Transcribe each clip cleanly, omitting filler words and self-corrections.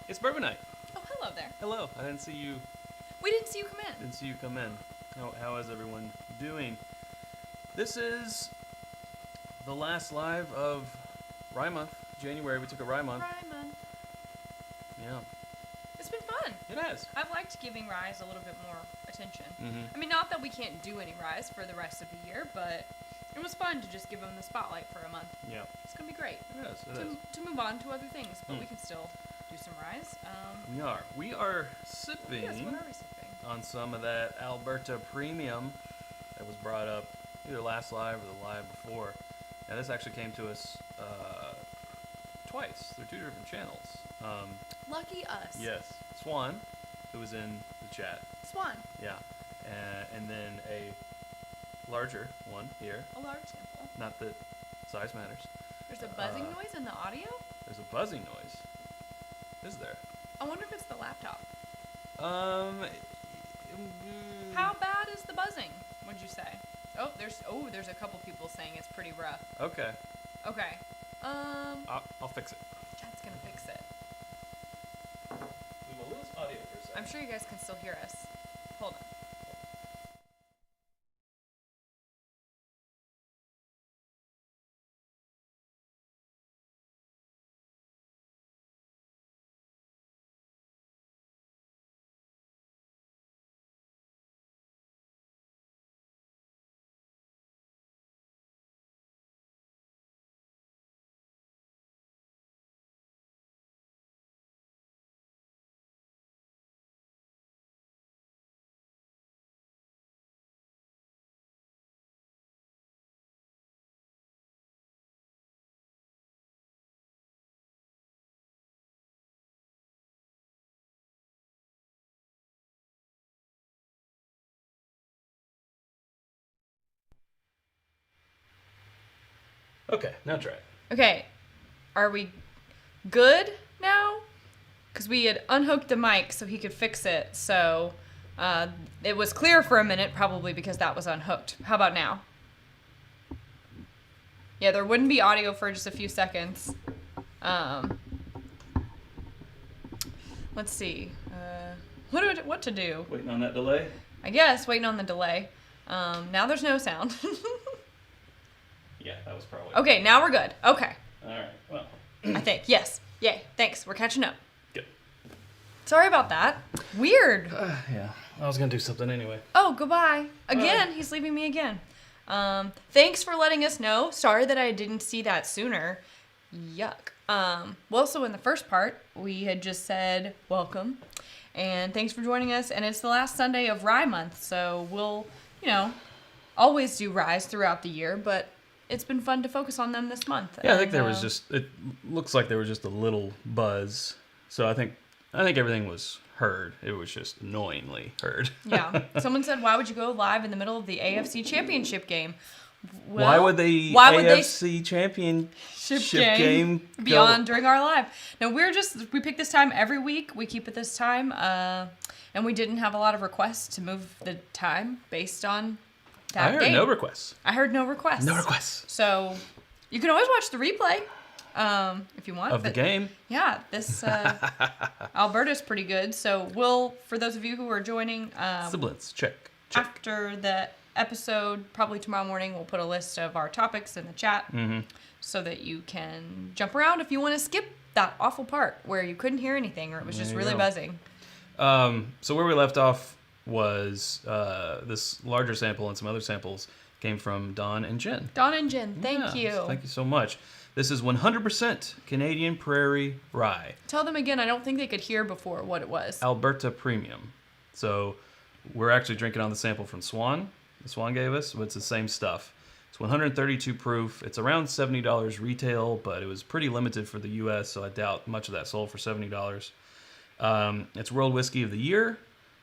It's Bourbon Night. Oh, hello there. Hello. I didn't see you. We didn't see you come in. Didn't see you come in. How is everyone doing? This is the last live of Rye Month. January, we took a Rye Month. Rye month. Yeah, It's been fun. it has. I've liked giving Ryes a little bit more attention. Mm-hmm. I mean, not that we can't do any Ryes for the rest of the year, but it was fun to just give them the spotlight for a month. Yeah, It's going to be great. it is. It is. To move on to other things, but we can still do some Ryes. We are sipping Yes, what are we sipping? on some of that Alberta Premium that was brought up either last live or the live before. Now, this actually came to us twice through two different channels. Lucky us. Yes, Swan, who was in the chat. Swan. Yeah, and then a larger one here. A large sample. Not that size matters. There's a buzzing noise in the audio? There's a buzzing noise. Is there? I wonder if it's the laptop. Mm, How bad is the buzzing, would you say? There's a couple people saying it's pretty rough. Okay, Okay. I'll fix it. Chat's gonna fix it. We will lose audio for a second. I'm sure you guys can still hear us. Hold on. Okay, now try it. Okay, are we good now? Because we had unhooked the mic so he could fix it, so it was clear for a minute, probably because that was unhooked. How about now? Yeah, there wouldn't be audio for just a few seconds. Let's see. What to do? Waiting on that delay. I guess waiting on the delay. Now there's no sound. Yeah, that was probably. Okay, now we're good. Okay, All right. Well. I think. Yes. Yay. Thanks. We're catching up. Good. Sorry about that. Weird. Yeah, I was gonna do something anyway. Oh, goodbye. Again, he's leaving me again. Thanks for letting us know. Sorry that I didn't see that sooner. Yuck. Well, so in the first part, we had just said welcome and thanks for joining us. And it's the last Sunday of Rye Month, so we'll, always do Ryes throughout the year, but it's been fun to focus on them this month. Yeah, I think there was it looks like there was just a little buzz. So I think everything was heard. It was just annoyingly heard. Yeah. Someone said, why would you go live in the middle of the AFC Championship game? Well, why would the AFC Championship game be on during our live? No, we pick this time every week. We keep it this time. And we didn't have a lot of requests to move the time based on that game. I heard no requests. I heard no requests. No requests. So you can always watch the replay if you want. Of the game. Yeah, this Alberta's pretty good. So for those of you who are joining, Siblings, check. After the episode, probably tomorrow morning, we'll put a list of our topics in the chat so that you can jump around if you want to skip that awful part where you couldn't hear anything or it was just really buzzing. So where we left off was this larger sample and some other samples came from Don and Jen. Don and Jen, thank you. Thank you so much. This is 100% Canadian Prairie Rye. Tell them again, I don't think they could hear before what it was. Alberta Premium. So we're actually drinking on the sample from Swan. The Swan gave us, but it's the same stuff. It's 132 proof. It's around $70 retail, but it was pretty limited for the U.S., so I doubt much of that sold for $70. It's World Whiskey of the Year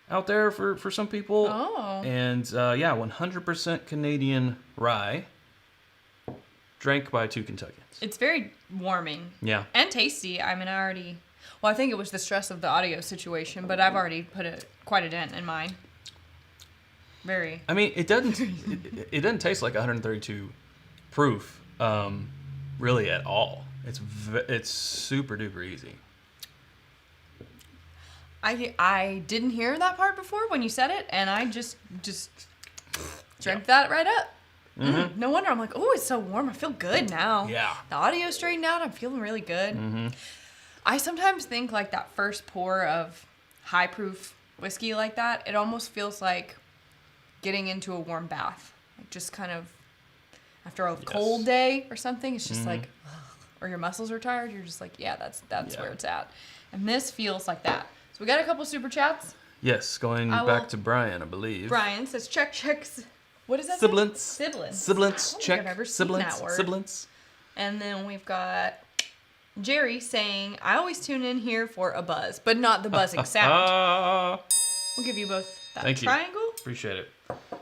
out there for some people. Oh. And 100% Canadian rye, drank by two Kentuckians. It's very warming. Yeah. And tasty. I mean, I think it was the stress of the audio situation, but I've already put quite a dent in mine. Very. I mean, it doesn't taste like 132 proof, really at all. It's super duper easy. I didn't hear that part before when you said it, and I just drank that right up. Mm-hmm. No wonder I'm like, oh, it's so warm. I feel good now. Yeah. The audio straightened out. I'm feeling really good. Mm-hmm. I sometimes think like that first pour of high proof whiskey like that, it almost feels like getting into a warm bath. Like just kind of after a cold day or something, it's just like, ugh, or your muscles are tired. You're just like, yeah, that's where it's at. And this feels like that. So we got a couple super chats. Yes, going back to Brian, I believe. Brian says, check. What is that? Sibilance. Sibilance. Check. I've never seen that word. Sibilance. And then we've got Jerry saying, I always tune in here for a buzz, but not the buzzing sound. We'll give you both that Thank triangle. You. Appreciate it.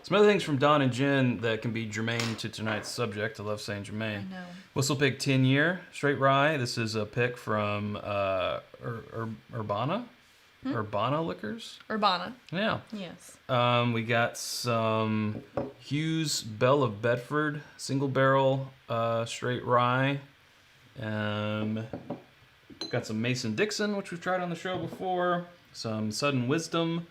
Some other things from Don and Jen that can be germane to tonight's subject. I love saying germane. I know. Whistle Pig 10-year straight rye. This is a pick from Urbana. Urbana Liquors? Urbana. Yeah. Yes. We got some Hughes Belle of Bedford single barrel straight rye. Got some Mason Dixon, which we've tried on the show before. Some Sudden Wisdom.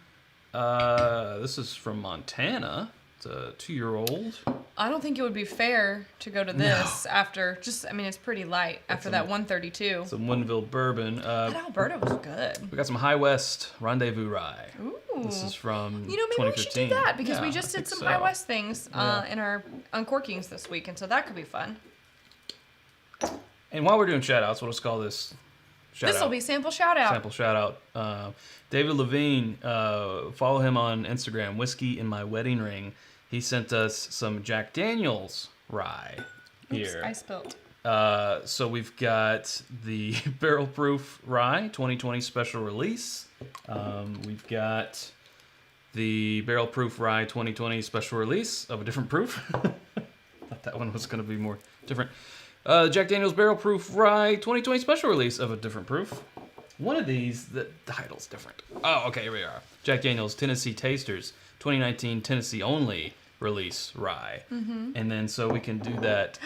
This is from Montana. It's a 2-year-old. I don't think it would be fair to go to this after it's pretty light after that 132. Some Winville Bourbon. That Alberta was good. We got some High West Rendezvous Rye. Ooh. This is from maybe 2015. we should do that because we just did some so. High West things in our Uncorkings this week, and so that could be fun. And while we're doing shout-outs, we'll just call this This will be sample shout-out. Sample shout-out. David Levine, follow him on Instagram, Whiskey in My Wedding Ring. He sent us some Jack Daniel's rye here. Oops, I spilled. So we've got the Barrel Proof Rye 2020 special release. We've got the Barrel Proof Rye 2020 special release of a different proof. Thought that one was going to be more different. Jack Daniel's Barrel Proof Rye 2020 special release of a different proof. One of these, the title's different. Oh, okay, here we are. Jack Daniel's Tennessee Tasters 2019 Tennessee only release rye. Mm-hmm. And then so we can do that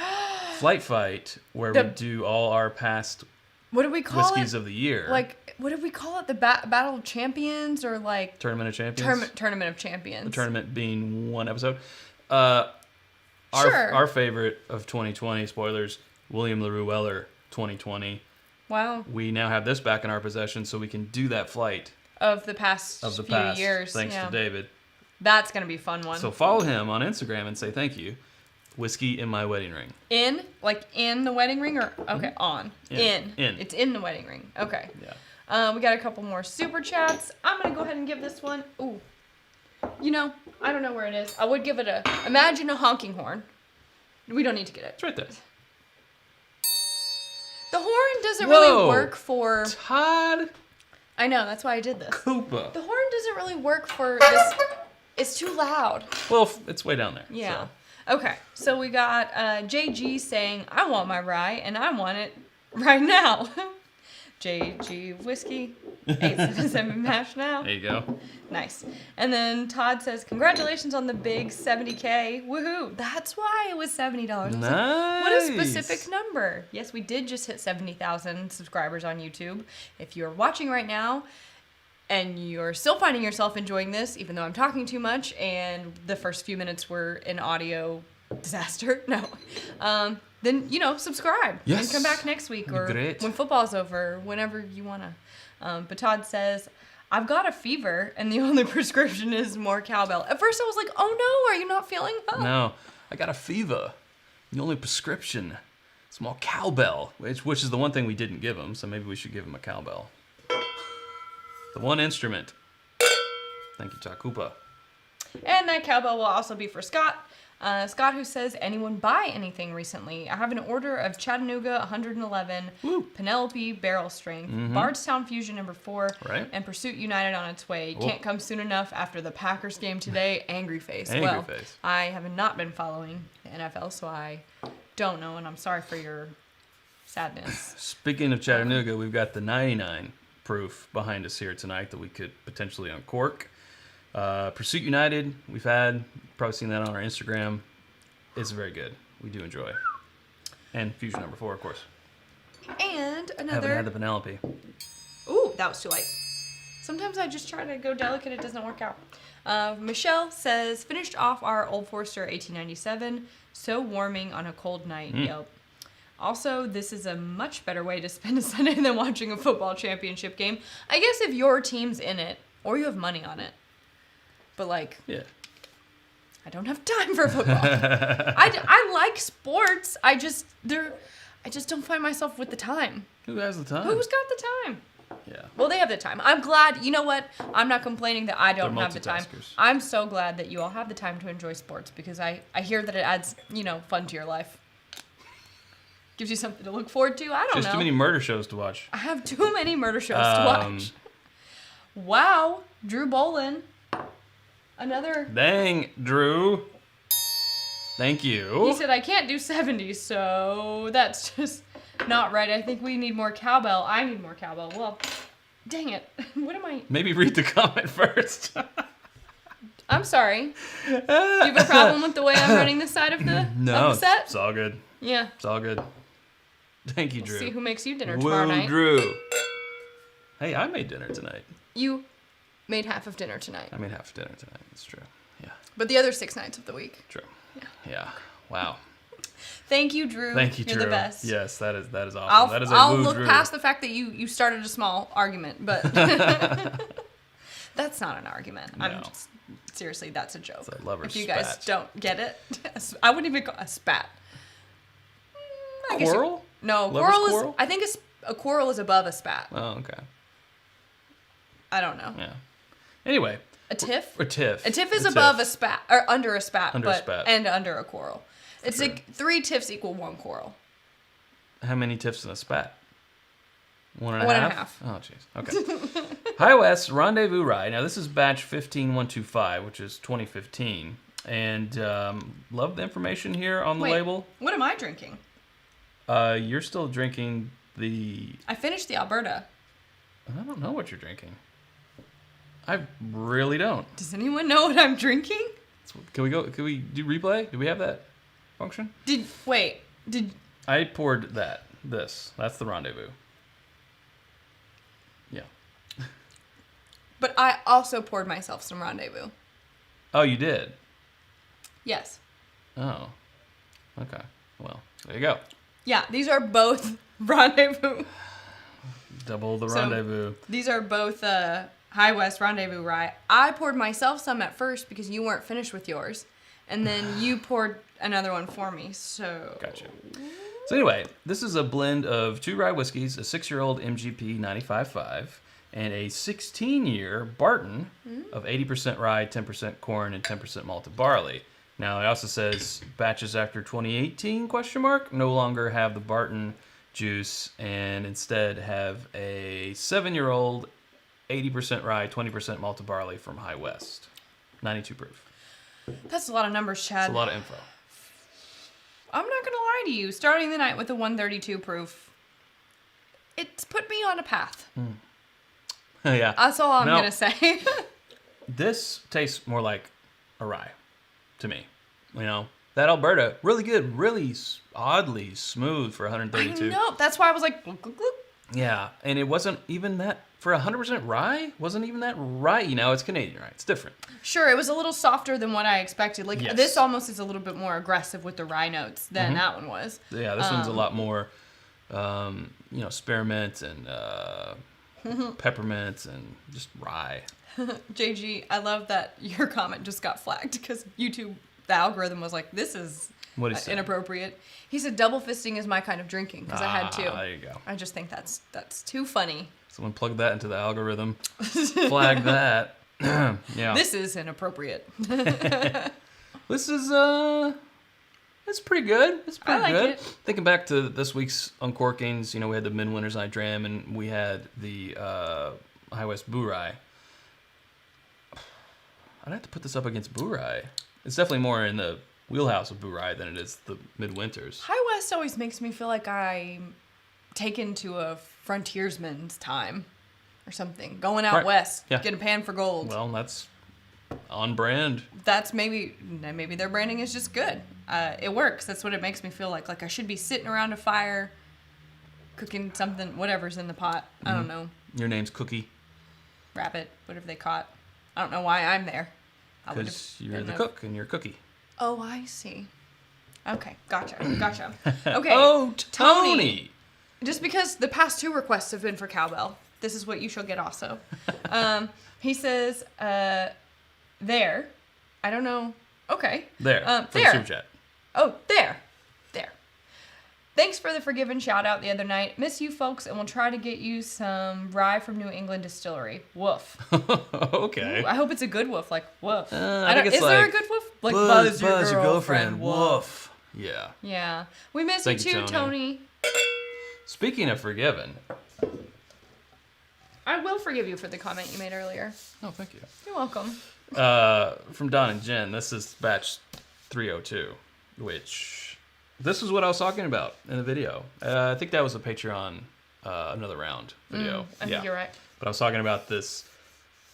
flight fight where we do all our past what do we call whiskeys of the year. Like, what did we call it? The Battle of Champions or like... Tournament of Champions? Tournament of Champions. The tournament being one episode. Sure. Our favorite of 2020, spoilers, William LaRue Weller 2020. Wow. We now have this back in our possession so we can do that flight. Of the past few years. Thanks to David. That's going to be a fun one. So follow him on Instagram and say thank you. Whiskey in My Wedding Ring. In? Like in the wedding ring or? Okay, on. In. It's in the wedding ring. Okay. Yeah. We got a couple more super chats. I'm going to go ahead and give this one. Ooh. I don't know where it is. I would give it imagine a honking horn. We don't need to get it. It's right there. The horn doesn't really work for... Todd. I know, that's why I did this. Koopa. The horn doesn't really work for this. It's too loud. Well, it's way down there. Yeah. So. Okay, so we got JG saying, I want my rye, and I want it right now. JG Whiskey, 877 mash now. There you go. Nice. And then Todd says, congratulations on the big 70K. Woohoo. That's why it was $70. Nice. Like, what a specific number. Yes, we did just hit 70,000 subscribers on YouTube. If you're watching right now and you're still finding yourself enjoying this, even though I'm talking too much and the first few minutes were an audio disaster, then, subscribe. Yes. And come back next week or when football's over, whenever you want to. But Todd says, I've got a fever and the only prescription is more cowbell. At first I was like, oh no, are you not feeling well? No, I got a fever. The only prescription is more cowbell, which is the one thing we didn't give him, so maybe we should give him a cowbell. The one instrument. Thank you, Takupa. And that cowbell will also be for Scott. Scott, who says, anyone buy anything recently? I have an order of Chattanooga 111, Penelope Barrel Strength, Bardstown Fusion number 4, and Pursuit United on its way. Can't come soon enough after the Packers game today. Angry face. Face. I have not been following the NFL, so I don't know, and I'm sorry for your sadness. Speaking of Chattanooga, we've got the 99 proof behind us here tonight that we could potentially uncork. Pursuit United, we've probably seen that on our Instagram. It's very good. We do enjoy. And Fusion number 4, of course. And another... Haven't had the Penelope. Ooh, that was too light. Sometimes I just try to go delicate. It doesn't work out. Michelle says, finished off our Old Forester 1897. So warming on a cold night. Yep. Also, this is a much better way to spend a Sunday than watching a football championship game. I guess if your team's in it, or you have money on it. But, like, Yeah. I don't have time for football. I like sports. I just don't find myself with the time. Who has the time? Who's got the time? Yeah. Well, they have the time. I'm glad. You know what? I'm not complaining that I don't They're have the time. multitaskers. I'm so glad that you all have the time to enjoy sports because I hear that it adds, fun to your life. Gives you something to look forward to. I don't know. Just too many murder shows to watch. I have too many murder shows to watch. Wow. Drew Bolin. Another. Dang, Drew. Thank you. He said, I can't do 70s, so that's just not right. I think we need more cowbell. I need more cowbell. Well, dang it. What am I? Maybe read the comment first. I'm sorry. Do you have a problem with the way I'm running this side of the, No, of the set? it's all good. Yeah. It's all good. Thank you, We'll Drew. see who makes you dinner tomorrow Woo, night. Drew. Hey, I made dinner tonight. You made half of dinner tonight. I made half dinner tonight. That's true. Yeah. But the other 6 nights of the week. True. Yeah. Wow. Thank you, Drew. Thank you, Drew. You're the best. Yes, that is awesome. I'll, That is a I'll woo, look Drew. past the fact that you started a small argument, but that's not an argument. No. Seriously, that's a joke. It's a lover's if you guys spat. don't get it, I wouldn't even call it a spat. I guess Quarrel? No, Lover's quarrel is. quarrel? I think a quarrel is above a spat. Oh, okay. I don't know. Yeah. Anyway. A tiff? A tiff. A tiff is A above tiff. a spat, or under a spat, Under a but spat. and under a quarrel. It's Sure. like 3 tiffs equal 1 quarrel. How many tiffs in a spat? One and a One and a half? Oh, jeez. Okay. High West Rendezvous Rye. Now, this is batch 15125, which is 2015. And love the information here on the Wait, label. What am I drinking? You're still drinking the... I finished the Alberta. I don't know what you're drinking. I really don't. Does anyone know what I'm drinking? Can we do replay? Do we have that function? Did I poured this. That's the Rendezvous. Yeah. but I also poured myself some Rendezvous. Oh, you did? Yes. Oh. Okay. Well, there you go. Yeah, these are both Rendezvous. Double the So, Rendezvous. These are both High West Rendezvous Rye. I poured myself some at first because you weren't finished with yours. And then you poured another one for me, so... Gotcha. So anyway, this is a blend of 2 rye whiskeys, a 6-year-old MGP 95.5, and a 16-year Barton of 80% rye, 10% corn, and 10% malted barley. Now, it also says batches after 2018, no longer have the Barton juice and instead have a 7-year-old 80% rye, 20% malted barley from High West. 92 proof. That's a lot of numbers, Chad. That's a lot of info. I'm not going to lie to you. Starting the night with a 132 proof, it's put me on a path. Yeah. That's all I'm Now, going to say. This tastes more like a rye to me. You know, that Alberta, really good, really oddly smooth for 132. I know. That's why I was like, gluk, gluk, gluk. Yeah, and it wasn't even that, for 100% rye, wasn't even that rye. You know, it's Canadian rye. It's different. Sure, it was a little softer than what I expected. Like, Yes. this almost is a little bit more aggressive with the rye notes than that one was. Yeah, this one's a lot more, spearmint and peppermint and just rye. JG, I love that your comment just got flagged because YouTube, the algorithm was like, this is What is inappropriate. He said double fisting is my kind of drinking because I had to. There you go. I just think that's too funny. Someone plug that into the algorithm. Flag that. Yeah. This is inappropriate. This is it's pretty good. It's pretty like good. it. Thinking back to this week's Uncorkings, we had the Midwinter's Night Dram and we had the High West Boo Rye. I'd have to put this up against Boo Rye. It's definitely more in the wheelhouse of Boo Rye than it is the Midwinters. High West always makes me feel like I'm taken to a frontiersman's time or something. Going out Right. west, Yeah. getting panned for gold. Well, that's on brand. That's maybe their branding is just good. It works. That's what it makes me feel like. Like I should be sitting around a fire, cooking something, whatever's in the pot. I don't know. Your name's Cookie. rabbit, whatever they caught. I don't know why I'm there. Because you're the cook and you're cookie. Oh, I see. Okay, gotcha. Okay. Oh, Tony! Just because the past 2 requests have been for cowbell, this is what you shall get also. He says, there. I don't know. Okay. There. For the super chat. Oh, there. Thanks for the forgiven shout out the other night. Miss you folks, and we'll try to get you some rye from New England Distillery. Woof. Okay. Ooh, I hope it's a good woof, like woof. I think it's is there a good woof? Like buzz your girlfriend. Woof. Yeah. Yeah. We miss Thank you too, you, Tony. Speaking of forgiven. I will forgive you for the comment you made earlier. Oh, thank you. You're welcome. From Don and Jen, this is batch 302, which this is what I was talking about in the video. I think that was a Patreon Another Round video. I think you're right. But I was talking about this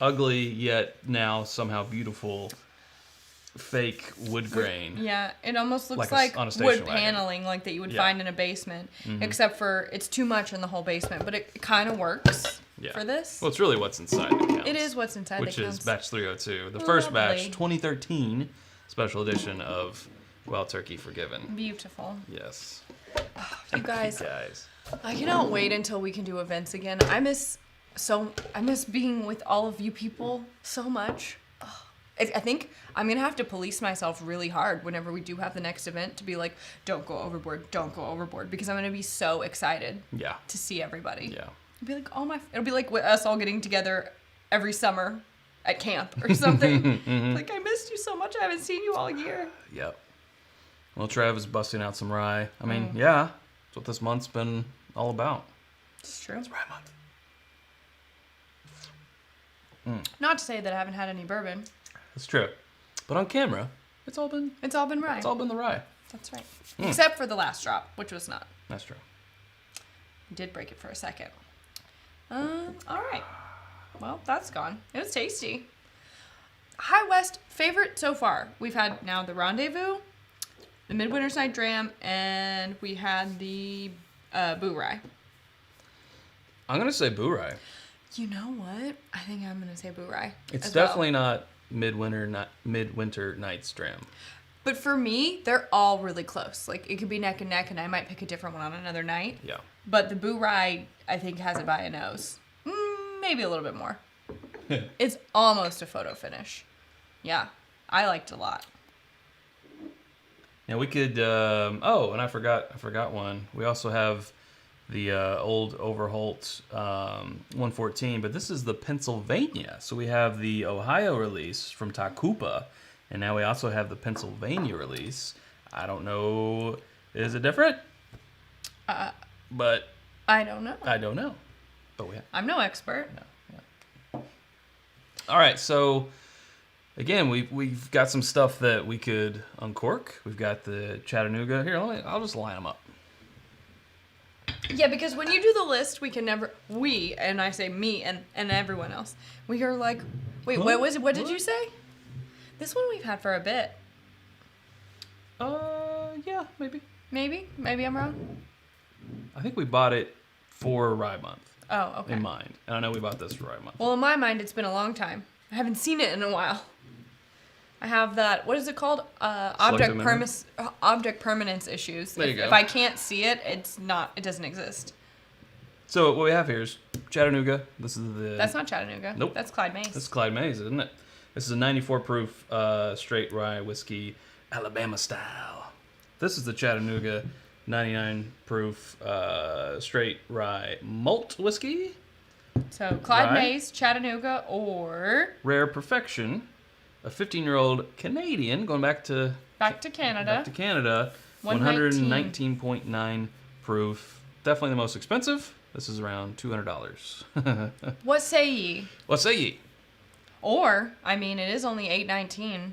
ugly yet now somehow beautiful fake wood grain. Yeah, it almost looks Like on a station wood wagon. paneling like that you would find in a basement. Except for it's too much in the whole basement, but it kind of works for this. Well, it's really what's inside that counts. It is what's inside that Which counts. is batch 302. The first Lovely. batch, 2013 special edition of Wild Turkey Forgiven. Beautiful. Yes. You guys, Guys. I cannot wait until we can do events again. I miss being with all of you people so much. I think I'm going to have to police myself really hard whenever we do have the next event to be like, don't go overboard, because I'm going to be so excited to see everybody. Yeah. It'll be like it'll be like us all getting together every summer at camp or something. Like, I missed you so much. I haven't seen you all year. Yep. Well, Trev is busting out some rye. I mean, yeah, that's what this month's been all about. It's true. It's rye month. Not to say that I haven't had any bourbon. That's true. But on camera, it's all been rye. It's all been the rye. That's right. Except for the last drop, which was not. That's true. I did break it for a second. All right. Well, that's gone. It was tasty. High West favorite so far. We've had now the Rendezvous, the Midwinter's Night Dram, and we had the Bout Rye. I'm going to say Bout Rye. You know what? I think I'm going to say Bout Rye. It's definitely not Midwinter Night's Dram. But for me, they're all really close. Like, it could be neck and neck, and I might pick a different one on another night. Yeah. But the Bout Rye, I think, has it by a nose. Maybe a little bit more. It's almost a photo finish. Yeah. I liked it a lot. Yeah, we could. And I forgot one. We also have the old Overholt 114, but this is the Pennsylvania. So we have the Ohio release from Tacupa, and now we also have the Pennsylvania release. I don't know. Is it different? But I don't know. But we have. I'm no expert. Yeah. All right, so again, we've got some stuff that we could uncork. We've got the Chattanooga. Here, I'll just line them up. Yeah, because when you do the list, we, and I say me and everyone else, we are like, wait, Huh? what did you say? This one we've had for a bit. Yeah, maybe. Maybe I'm wrong. I think we bought it for Rye Month. Oh, okay. In mind. And I know we bought this for Rye Month. Well, in my mind, it's been a long time. I haven't seen it in a while. I have that, what is it called? Object permanence issues. There you go. If I can't see it, it doesn't exist. So what we have here is Chattanooga. This is the... That's not Chattanooga. Nope. That's Clyde Mays. This is Clyde Mays, isn't it? This is a 94 proof straight rye whiskey, Alabama style. This is the Chattanooga 99 proof straight rye malt whiskey. So Clyde Rye. Mays, Chattanooga, or Rare Perfection, a 15-year-old Canadian going back to Canada. 119.9 proof. Definitely the most expensive. This is around $200. What say ye? What say ye? Or, I mean, it is only $8.19.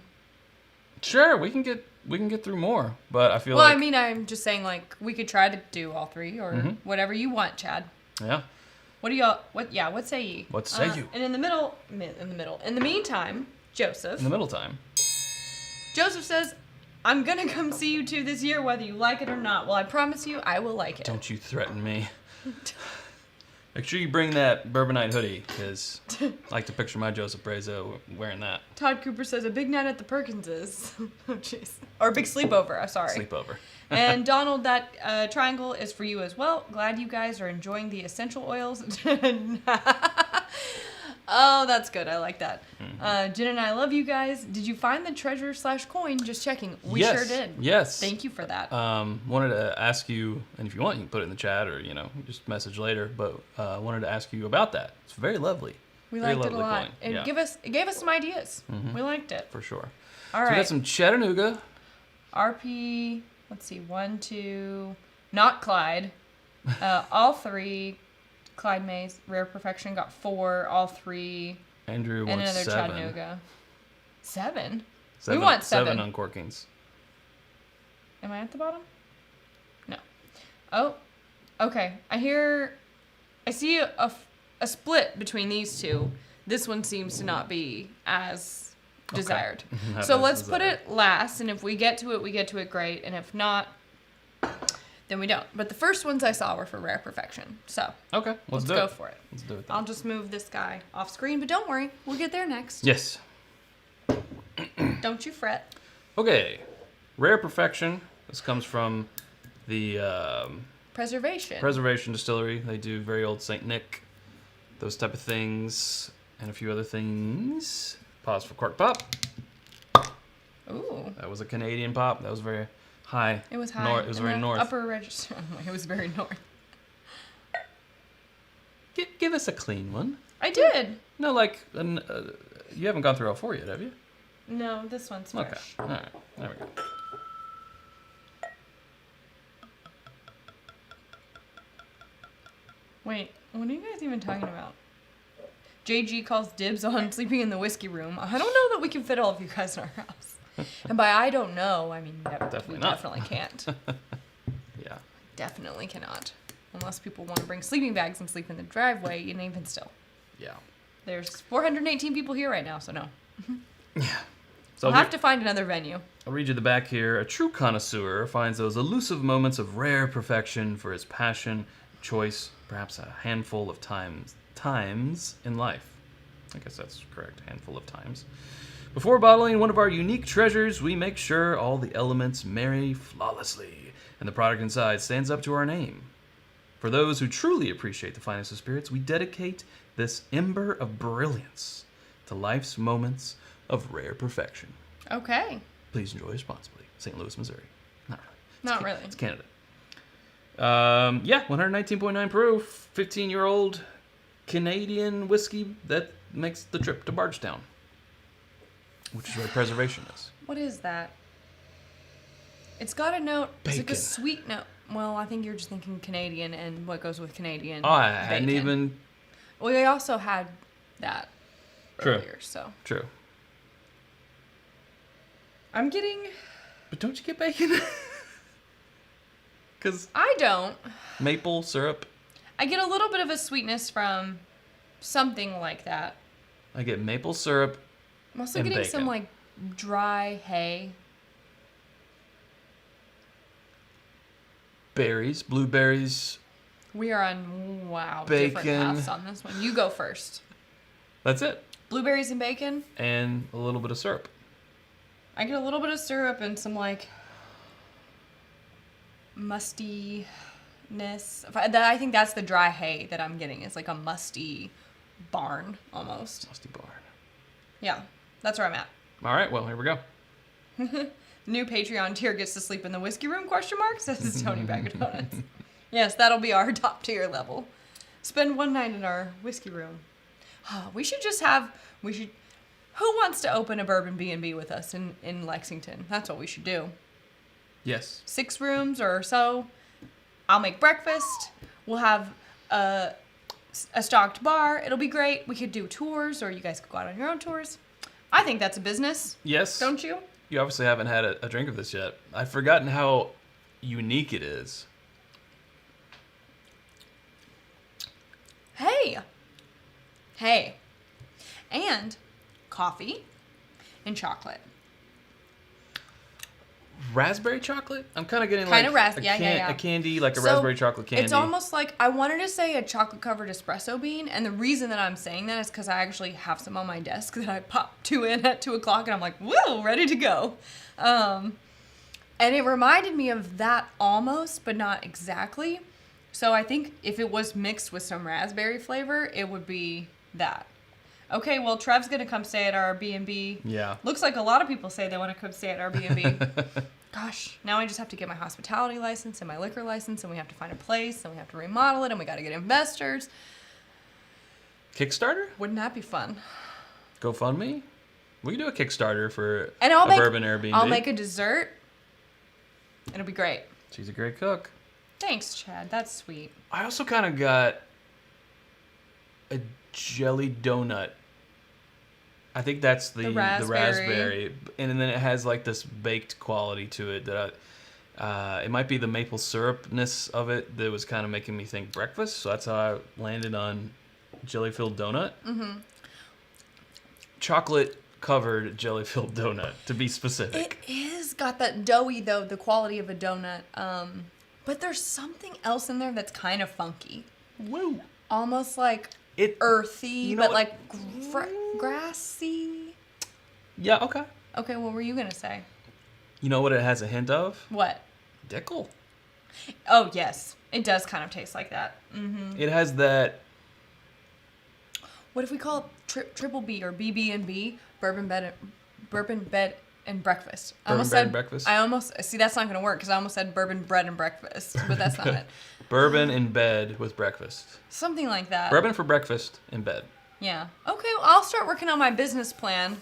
Sure, we can get through more, but I feel Well, like... I mean, I'm just saying, like, we could try to do all three, or whatever you want, Chad. Yeah. What do y'all? What say ye? What say you? And in the meantime, Joseph. In the middle time. Joseph says, "I'm gonna come see you two this year, whether you like it or not." Well, I promise you, I will like it. Don't you threaten me. Make sure you bring that Bourbonnight hoodie, because I like to picture my Joseph Brazo wearing that. Todd Cooper says a big night at the Perkinses. Oh, jeez. Or a big sleepover. I'm sorry. Sleepover. And Donald, that triangle is for you as well. Glad you guys are enjoying the essential oils. Oh, that's good. I like that. Jen and I love you guys. Did you find the treasure/coin? Just checking. We sure did. Yes. Thank you for that. Wanted to ask you, and if you want, you can put it in the chat or, just message later, but wanted to ask you about that. It's very lovely. We very liked it a lovely lot. coin. It gave us some ideas. We liked it. For sure. All So right. we got some Chattanooga. RP, let's see, 1, 2, not Clyde. All 3. Clyde Mays, Rare Perfection got 4, all 3. Andrew and wants another 7. Chattanooga. 7? 7? We want 7. 7 uncorkings. Am I at the bottom? No. Oh, okay. I see a split between these two. This one seems to not be as desired. Not So as let's desired. put it last, and if we get to it, great. And if not, then we don't. But the first ones I saw were for Rare Perfection. So Okay, let's do go it. for it. Let's do it then. I'll just move this guy off screen, but don't worry. We'll get there next. Yes. Don't you fret. Okay. Rare Perfection. This comes from the Preservation. Preservation Distillery. They do very old St. Nick, those type of things, and a few other things. Pause for cork pop. Ooh. That was a Canadian pop. That was very high. It was high. It was in very the north. Upper register. It was very north. Give us a clean one. I did. No, you haven't gone through all 4 yet, have you? No, this one's Okay. fresh. All right. There we go. Wait, what are you guys even talking about? JG calls dibs on sleeping in the whiskey room. I don't know that we can fit all of you guys in our house. And by I don't know, I mean Definitely we not. definitely can't. Yeah. Definitely cannot. Unless people want to bring sleeping bags and sleep in the driveway, and even still. Yeah. There's 418 people here right now, so no. So We'll have to find another venue. I'll read you the back here. A true connoisseur finds those elusive moments of rare perfection for his passion, choice, perhaps a handful of times in life. I guess that's correct, handful of times. Before bottling one of our unique treasures, we make sure all the elements marry flawlessly, and the product inside stands up to our name. For those who truly appreciate the finest of spirits, we dedicate this ember of brilliance to life's moments of rare perfection. Okay. Please enjoy responsibly. St. Louis, Missouri. Not really. Not really. It's Canada. 119.9 proof, 15-year-old Canadian whiskey that makes the trip to Bardstown, which is where preservation is. What is that? It's got a note. It's like a Bacon. sweet note. Well, I think you're just thinking Canadian and what goes with Canadian. Oh, I hadn't bacon. even... Well, they also had that True. earlier, so. True. I'm getting... But don't you get bacon? Because I don't. maple syrup, I get a little bit of a sweetness from something like that. I get maple syrup. I'm also And getting bacon. some, like, dry hay. Berries, blueberries. We are on, wow, Bacon. different paths on this one. You go first. That's it. Blueberries and bacon. And a little bit of syrup. I get a little bit of syrup and some, like, mustiness. I think that's the dry hay that I'm getting. It's like a musty barn, almost. Musty barn. Yeah, that's where I'm at. All right, well, here we go. New Patreon tier gets to sleep in the whiskey room, ? Says Tony Bag of Donuts. Yes, that'll be our top tier level. Spend one night in our whiskey room. We should who wants to open a bourbon B&B with us in Lexington? That's what we should do. Yes. 6 rooms or so. I'll make breakfast. We'll have a stocked bar. It'll be great. We could do tours, or you guys could go out on your own tours. I think that's a business. Yes. Don't you? You obviously haven't had a drink of this yet. I've forgotten how unique it is. Hey. And coffee and chocolate. raspberry chocolate. I'm kind of getting a candy, like a raspberry chocolate candy. It's almost like, I wanted to say a chocolate covered espresso bean, and the reason that I'm saying that is because I actually have some on my desk that I pop 2 in at 2 o'clock, and I'm like, woo, ready to go. And it reminded me of that almost, but not exactly. So I think if it was mixed with some raspberry flavor, it would be that. Okay, well, Trev's going to come stay at our B&B. Yeah. Looks like a lot of people say they want to come stay at our B&B. Gosh, now I just have to get my hospitality license and my liquor license, and we have to find a place, and we have to remodel it, and we got to get investors. Kickstarter? Wouldn't that be fun? GoFundMe? We can do a Kickstarter for bourbon Airbnb. I'll make a dessert. It'll be great. She's a great cook. Thanks, Chad. That's sweet. I also kind of got a jelly donut. I think that's the raspberry, and then it has like this baked quality to it that it might be the maple syrupness of it that was kind of making me think breakfast. So that's how I landed on jelly-filled donut. Mm-hmm. Chocolate covered jelly-filled donut, to be specific. It is got that doughy though, the quality of a donut. But there's something else in there that's kind of funky. Woo! Almost like earthy, but like grassy. Yeah, okay. Okay, what were you going to say? You know what it has a hint of? What? Dickel. Oh, yes. It does kind of taste like that. Mm-hmm. It has that... What if we call it Triple B or BB&B? Bourbon Bed and Breakfast. Bourbon Bed and Breakfast? See, that's not going to work because I almost said Bourbon Bread and Breakfast, but that's not it. Bourbon in bed with breakfast. Something like that. Bourbon for breakfast in bed. Yeah. Okay, well, I'll start working on my business plan.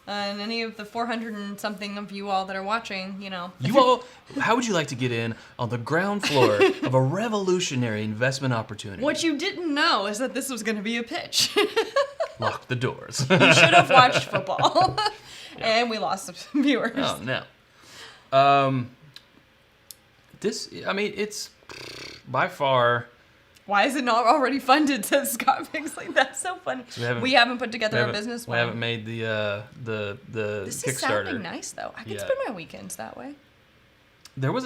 And any of the 400 and something of you all that are watching, you know. You all, how would you like to get in on the ground floor of a revolutionary investment opportunity? What you didn't know is that this was going to be a pitch. Lock the doors. You should have watched football. Yeah. And we lost some viewers. Oh, no. It's by far... Why is it not already funded, says Scott Pixley. That's so funny. So we haven't put together a business plan. We haven't made the this Kickstarter. This is sounding nice, though. I could spend my weekends that way. There was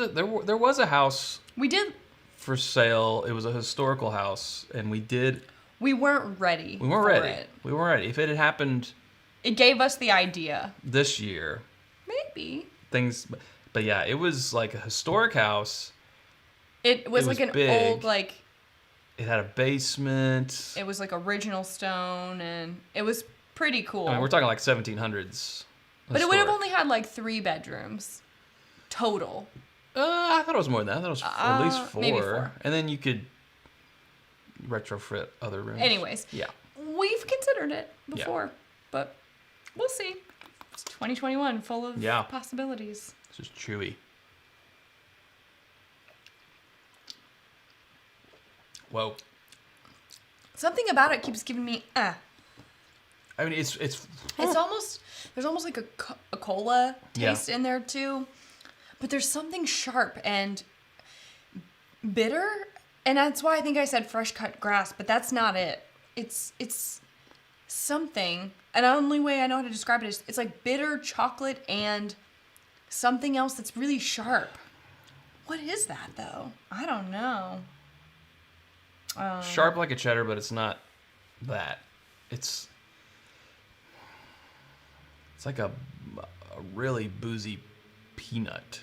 a house... We did... for sale. It was a historical house, and we weren't ready. We weren't ready. If it had happened... It gave us the idea. This year. Maybe. But yeah, it was like a historic house. It was like an big, old, like... It had a basement. It was like original stone, and it was pretty cool. I mean, we're talking like 1700s. But it would have only had like 3 bedrooms total. I thought it was more than that. I thought it was at least 4. Maybe 4. And then you could retrofit other rooms. Anyways. Yeah. We've considered it before, but we'll see. It's 2021, full of possibilities. This is chewy. Whoa. Something about it keeps giving me I mean, it's almost, there's almost like a cola taste in there too. But there's something sharp and bitter, and that's why I think I said fresh cut grass, but that's not it. It's something, and the only way I know how to describe it is it's like bitter chocolate and something else that's really sharp. What is that though? I don't know. Sharp like a cheddar, but it's not that. It's like a really boozy peanut.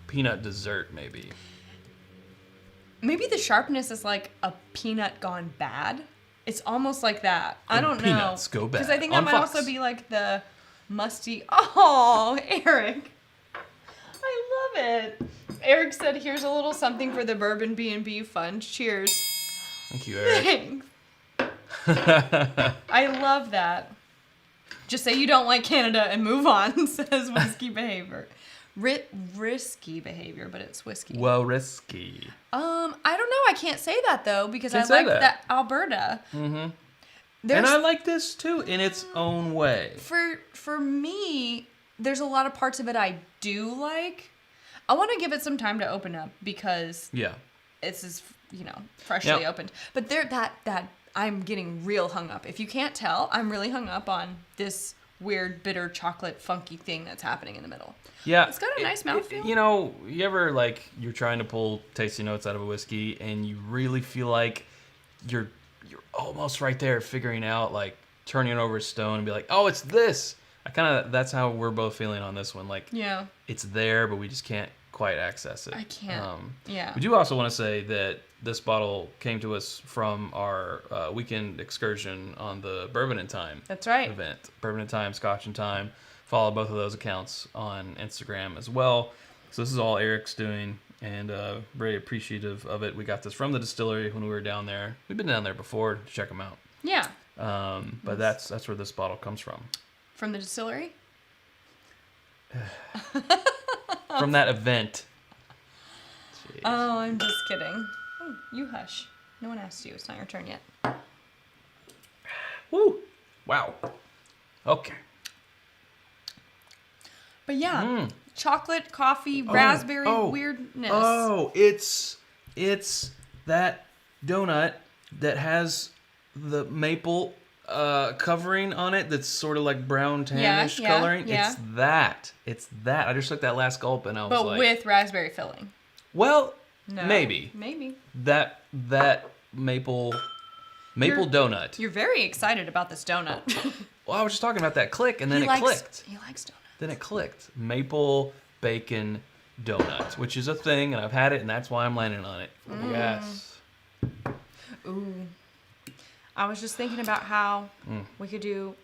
Peanut dessert, maybe. Maybe the sharpness is like a peanut gone bad. It's almost like that. I don't know. Peanuts go bad. Because I think that might also be like the musty. Oh, Eric. I love it. Eric said, here's a little something for the Bourbon B&B Fund. Cheers. Thank you, Eric. I love that. Just say you don't like Canada and move on, says Whiskey Behavior. Risky behavior, but it's whiskey. Well, risky. I don't know. I can't say that, though, because I like that Alberta. Mm-hmm. And I like this, too, in its own way. For me, there's a lot of parts of it I do like. I want to give it some time to open up because it's freshly opened. But that I'm getting real hung up. If you can't tell, I'm really hung up on this weird, bitter, chocolate, funky thing that's happening in the middle. Yeah. It's got a nice mouthfeel. You know, you ever, like, you're trying to pull tasty notes out of a whiskey and you really feel like you're almost right there figuring out, like, turning it over a stone and be like, oh, it's this. That's how we're both feeling on this one. Like, Yeah. it's there, but we just can't quite access it. I can't. Yeah. We do also want to say that this bottle came to us from our weekend excursion on the Bourbon and Time That's right. event. Bourbon and Time, Scotch and Time. Follow both of those accounts on Instagram as well. So this is all Eric's doing, and very appreciative of it. We got this from the distillery when we were down there. We've been down there before to check them out. Yeah. But that's where this bottle comes from. From the distillery? From that event. Jeez. Oh, I'm just kidding. Oh, you hush. No one asked you. It's not your turn yet. Woo! Wow. Okay. But yeah, chocolate, coffee, raspberry weirdness. Oh, it's that donut that has the maple covering on it that's sort of like brown tannish coloring. Yeah. It's that. I just took that last gulp and I was but like, with raspberry filling. well, No. maybe that maple donut. You're very excited about this donut. Well, I was just talking about that click, and then it clicked. He likes donuts. Then it clicked. Maple bacon donut, which is a thing, and I've had it, and that's why I'm landing on it. Yes. Ooh. I was just thinking about how we could do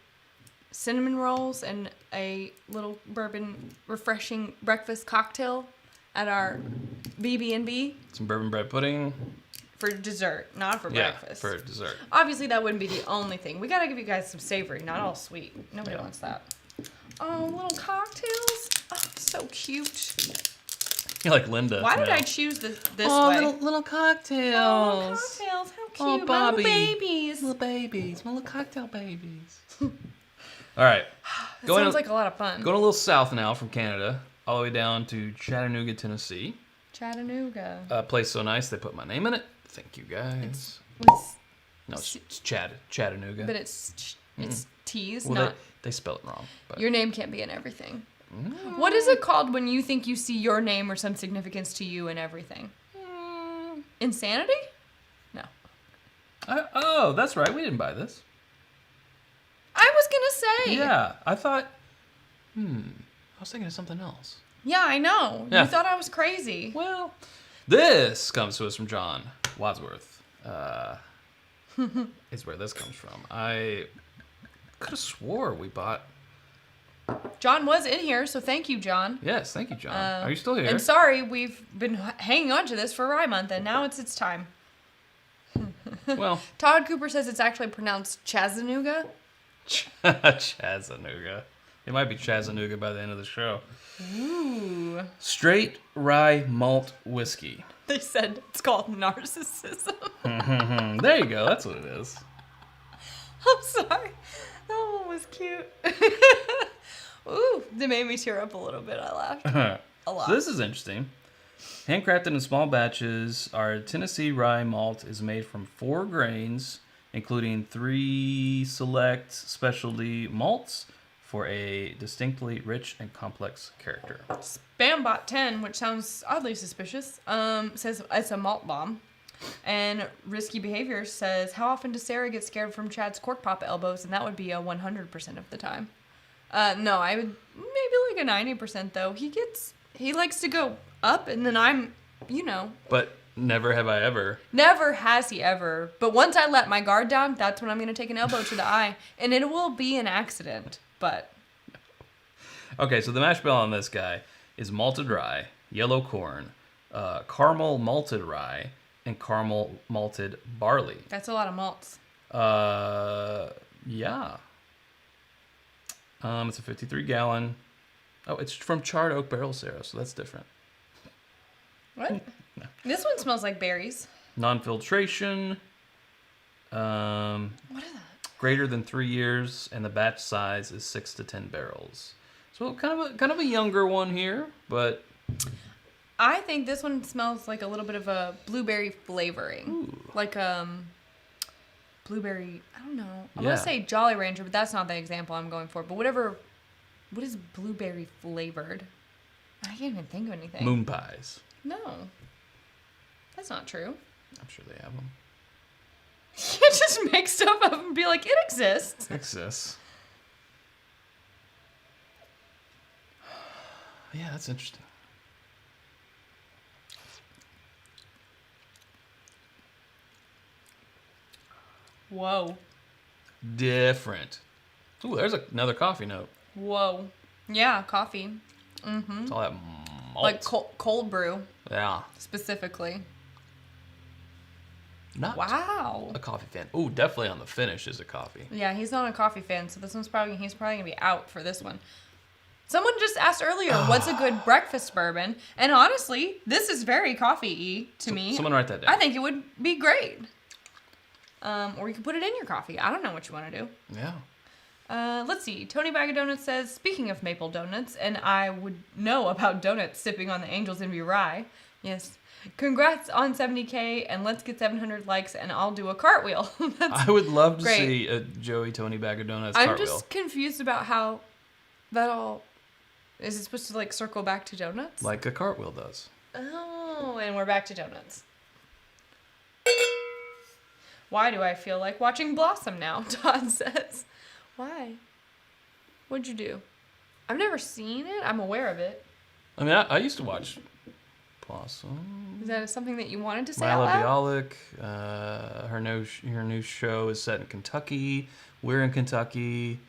cinnamon rolls and a little bourbon refreshing breakfast cocktail at our BB&B Some bourbon bread pudding. for dessert, not for breakfast. For dessert. Obviously, that wouldn't be the only thing. We gotta give you guys some savory, not all sweet. Nobody wants that. Oh, little cocktails. Oh, so cute. You're like Linda. Why did now. I choose this Oh, way? little cocktails. Oh, cocktails. How cute. Oh, Bobby. My little babies. Little babies. My little cocktail babies. All right. That sounds like a lot of fun. Going a little south now from Canada, all the way down to Chattanooga, Tennessee. Chattanooga. A place so nice they put my name in it. Thank you guys. It's Chattanooga. But it's T's, well, not... they spell it wrong. But. Your name can't be in everything. What is it called when you think you see your name or some significance to you in everything? Insanity? No. Oh, that's right. We didn't buy this. I was gonna say. Yeah, I thought. I was thinking of something else. Yeah, I know. Yeah. You thought I was crazy. Well, this comes to us from John Wadsworth. Is where this comes from. I could have swore we bought. John was in here, so thank you, John. Yes, thank you, John. Are you still here? I'm sorry, we've been hanging on to this for Rye Month, and now it's its time. Well, Todd Cooper says it's actually pronounced Chattanooga. Chattanooga. It might be Chattanooga by the end of the show. Ooh. Straight rye malt whiskey. They said it's called narcissism. There you go. That's what it is. I'm sorry. That one was cute. Ooh, they made me tear up a little bit. I laughed a lot. So this is interesting. Handcrafted in small batches, our Tennessee rye malt is made from 4 grains, including 3 select specialty malts for a distinctly rich and complex character. Spambot 10, which sounds oddly suspicious, says it's a malt bomb. And Risky Behavior says, how often does Sarah get scared from Chad's cork pop elbows? And that would be a 100% of the time. No, I would maybe like a 90% though. He likes to go up, and then I'm, But never have I ever. Never has he ever. But once I let my guard down, that's when I'm going to take an elbow to the eye. And it will be an accident, but... Okay, so the mash bill on this guy is malted rye, yellow corn, caramel malted rye, and caramel malted barley. That's a lot of malts. Yeah. It's a 53-gallon. Oh, it's from charred oak barrel, Sarah, so that's different. What? No. This one smells like berries. Non-filtration. What is that? Greater than 3 years, and the batch size is 6 to 10 barrels. So kind of a younger one here, but I think this one smells like a little bit of a blueberry flavoring. Ooh. Like blueberry. I don't know. I'm Yeah. gonna say Jolly Rancher, but that's not the example I'm going for. But whatever. What is blueberry flavored? I can't even think of anything. Moon pies. No, that's not true. I'm sure they have them. You can't just make stuff up and be like, it exists. Exists. Yeah, that's interesting. Whoa. Different. Ooh, there's another coffee note. Whoa. Yeah, coffee. Mm-hmm. It's all that malt. Like cold brew, Yeah. specifically. Not Wow. a coffee fan. Ooh, definitely on the finish is a coffee. Yeah, he's not a coffee fan, so he's probably gonna be out for this one. Someone just asked earlier, what's a good breakfast bourbon? And honestly, this is very coffee-y to me. Someone write that down. I think it would be great. Or you could put it in your coffee. I don't know what you want to do. Yeah. Let's see. Tony Bag of Donuts says, speaking of maple donuts, and I would know about donuts sipping on the Angel's Envy Rye. Yes. Congrats on 70K, and let's get 700 likes, and I'll do a cartwheel. I would love to great. see a Joey Tony Bag of Donuts I'm cartwheel. just confused about how that all... Is it supposed to, like, circle back to donuts? Like a cartwheel does. Oh, and we're back to donuts. Why do I feel like watching Blossom now? Todd says. Why? What'd you do? I've never seen it. I'm aware of it. I mean, I used to watch Blossom. Is that something that you wanted to say Mila out loud? Bialik. Her new show is set in Kentucky. We're in Kentucky.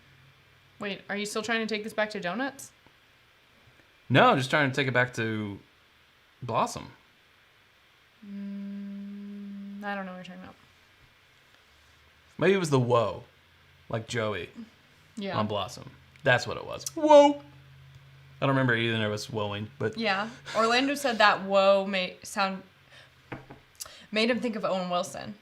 Wait, are you still trying to take this back to donuts? No, I'm just trying to take it back to Blossom. I don't know what you're talking about. Maybe it was the whoa, like Joey Yeah. on Blossom. That's what it was. Whoa. I don't remember either of us whoaing, but Yeah. Orlando said that whoa made him think of Owen Wilson.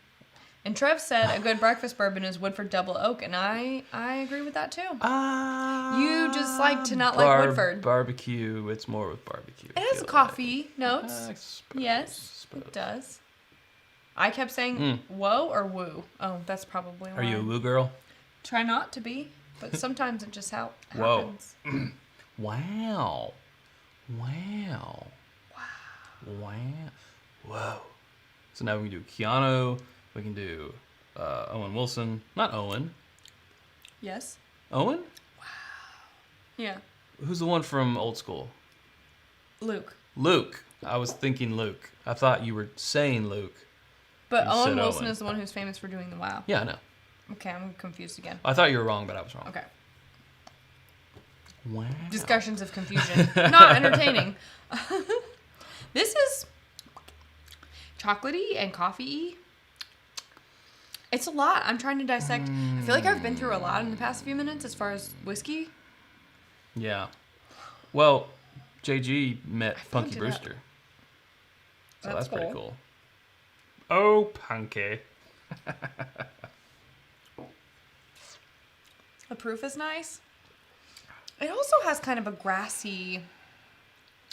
And Trev said a good breakfast bourbon is Woodford Double Oak, and I agree with that too. You just like to not like Woodford. Barbecue. It's more with barbecue. It has coffee notes. I suppose, Yes, it does. I kept saying whoa or woo. Oh, that's probably why. Are you a woo girl? Try not to be, but sometimes it just happens. Whoa. Wow. Whoa. So now we can do Keanu. We can do Owen Wilson. Not Owen. Yes. Owen? Yeah. Who's the one from Old School? Luke. Luke. I was thinking Luke. I thought you were saying Luke. But You Owen said Wilson Owen. is the one who's famous for doing the wow. Yeah, I know. Okay, I'm confused again. I thought you were wrong, but I was wrong. Okay. Wow. Discussions of confusion. Not entertaining. This is chocolatey and coffee-y. It's a lot. I'm trying to dissect. I feel like I've been through a lot in the past few minutes as far as whiskey. Yeah. Well, JG met found Punky it Brewster. So That's that's pretty cool. cool. Oh, Punky. The proof is nice. It also has kind of a grassy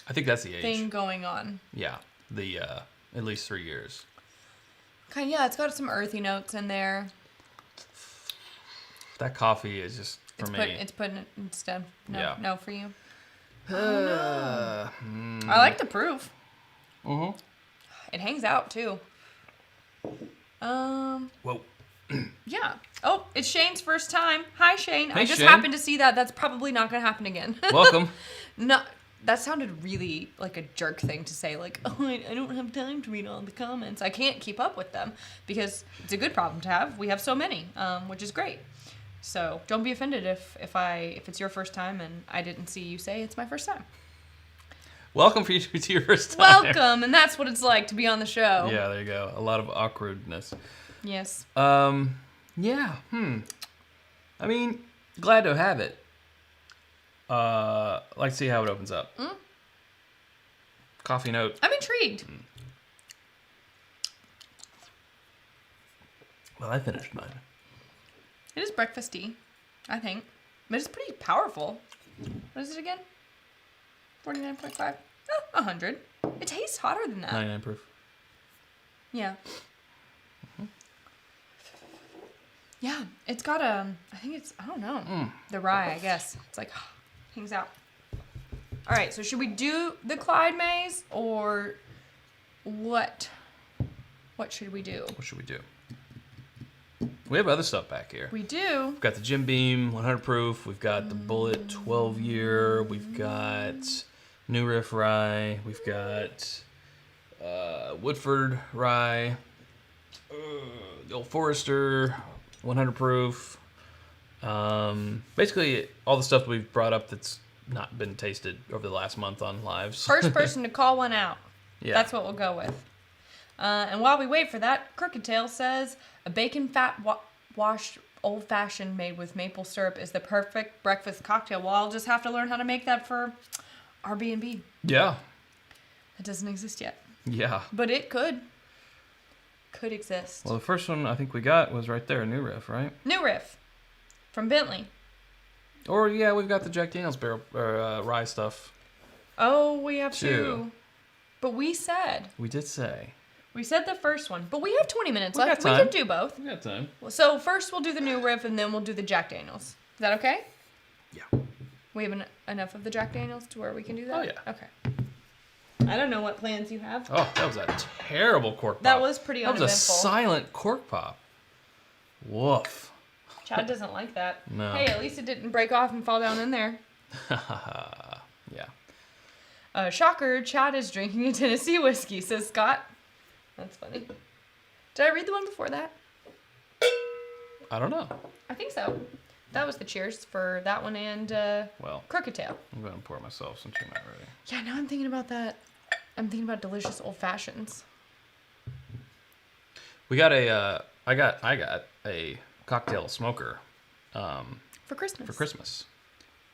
I think that's the age. thing going on. Yeah. The at least 3 years. Kind of, yeah, it's got some earthy notes in there. That coffee is just for me. It's putting it instead. No, Yeah. no for you. I I like the proof. Mm-hmm. It hangs out too. Whoa. Yeah. Oh, it's Shane's first time. Hi, Shane. I Hey, just Shane. happened to see that. That's probably not going to happen again. Welcome. No, that sounded really like a jerk thing to say. Like, oh, I don't have time to read all the comments. I can't keep up with them because it's a good problem to have. We have so many, which is great. So don't be offended if it's your first time and I didn't see you say it's my first time. Welcome for you to your first time. Welcome, and that's what it's like to be on the show. Yeah, there you go. A lot of awkwardness. Yes. Yeah. I mean, glad to have it. Like to see how it opens up. Coffee note. I'm intrigued. Well, I finished mine. It is breakfasty, I think. But it's pretty powerful. What is it again? 49.5? Oh, 100. It tastes hotter than that. 99 proof. Yeah. Yeah, it's got a, I don't know, the rye, I guess. It's like, hangs out. All right, so should we do the Clyde Mays or what? What should we do? What should we do? We have other stuff back here. We do. We've got the Jim Beam 100 proof. We've got the Bullet 12 year. We've got New Riff Rye. We've got Woodford Rye. The Old Forester 100 proof. Basically, all the stuff we've brought up that's not been tasted over the last month on lives. First person to call one out. Yeah. That's what we'll go with. And while we wait for that, Crooked Tail says a bacon fat washed old fashioned made with maple syrup is the perfect breakfast cocktail. Well, I'll just have to learn how to make that for Airbnb. Yeah. It doesn't exist yet. Yeah. But it could exist. Well, the first one I think we got was right there, New Riff, right? New Riff from Bentley. Or yeah, we've got the Jack Daniel's barrel rye stuff. Oh, we have Two. two. But we said the first one. But we have 20 minutes left. We can do both. We got time. So first we'll do the New Riff and then we'll do the Jack Daniel's. Is that okay? Yeah. We have enough of the Jack Daniel's to where we can do that? Oh, yeah. Okay. I don't know what plans you have. Oh, that was a terrible cork pop. That was pretty That uneventful. was a silent cork pop. Woof. Chad doesn't like that. No. Hey, at least it didn't break off and fall down in there. Yeah. Shocker, Chad is drinking a Tennessee whiskey, says Scott. That's funny. Did I read the one before that? I don't know. I think so. That was the cheers for that one and Well, Crooked Tail. I'm going to pour myself since you're not ready. Yeah, now I'm thinking about that. I'm thinking about delicious old fashions. We got I got a cocktail smoker For Christmas. for Christmas.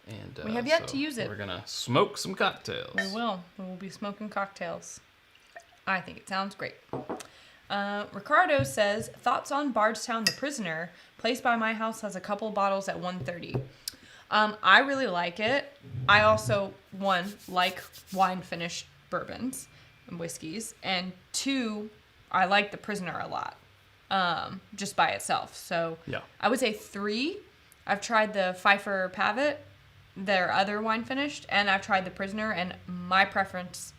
And We have yet to use it. We're going to smoke some cocktails. We will. We will be smoking cocktails. I think it sounds great. Ricardo says, thoughts on Bardstown the Prisoner. Place by my house has a couple bottles at 130. I really like it. I also, one, like wine finished bourbons and whiskeys. And two, I like the Prisoner a lot. Just by itself. So Yeah. I would say 3. I've tried the Pfeiffer Pavitt, their other wine finished, and I've tried the Prisoner, and my preference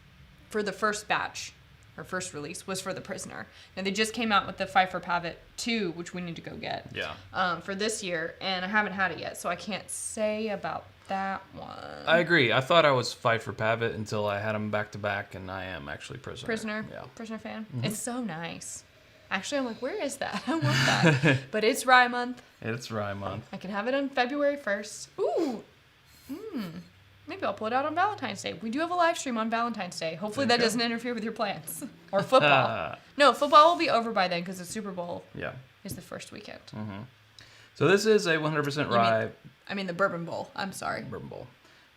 for the first batch or first release was for the Prisoner. And they just came out with the Pfeiffer Pavitt 2, which we need to go get. Yeah. For this year, and I haven't had it yet, so I can't say about that one. I agree. I thought I was Pfeiffer Pavitt until I had them back to back, and I am actually Prisoner. Prisoner? Yeah. Prisoner fan? Mm-hmm. It's so nice. Actually, I'm like, where is that? I want that. But it's Rye month. It's Rye month. I can have it on February 1st. Ooh. Maybe I'll pull it out on Valentine's Day. We do have a live stream on Valentine's Day. Hopefully that doesn't interfere with your plans. Or football. No, football will be over by then because the Super Bowl Yeah. is the first weekend. So this is a 100% rye I mean the Bourbon Bowl. I'm sorry. bourbon bowl.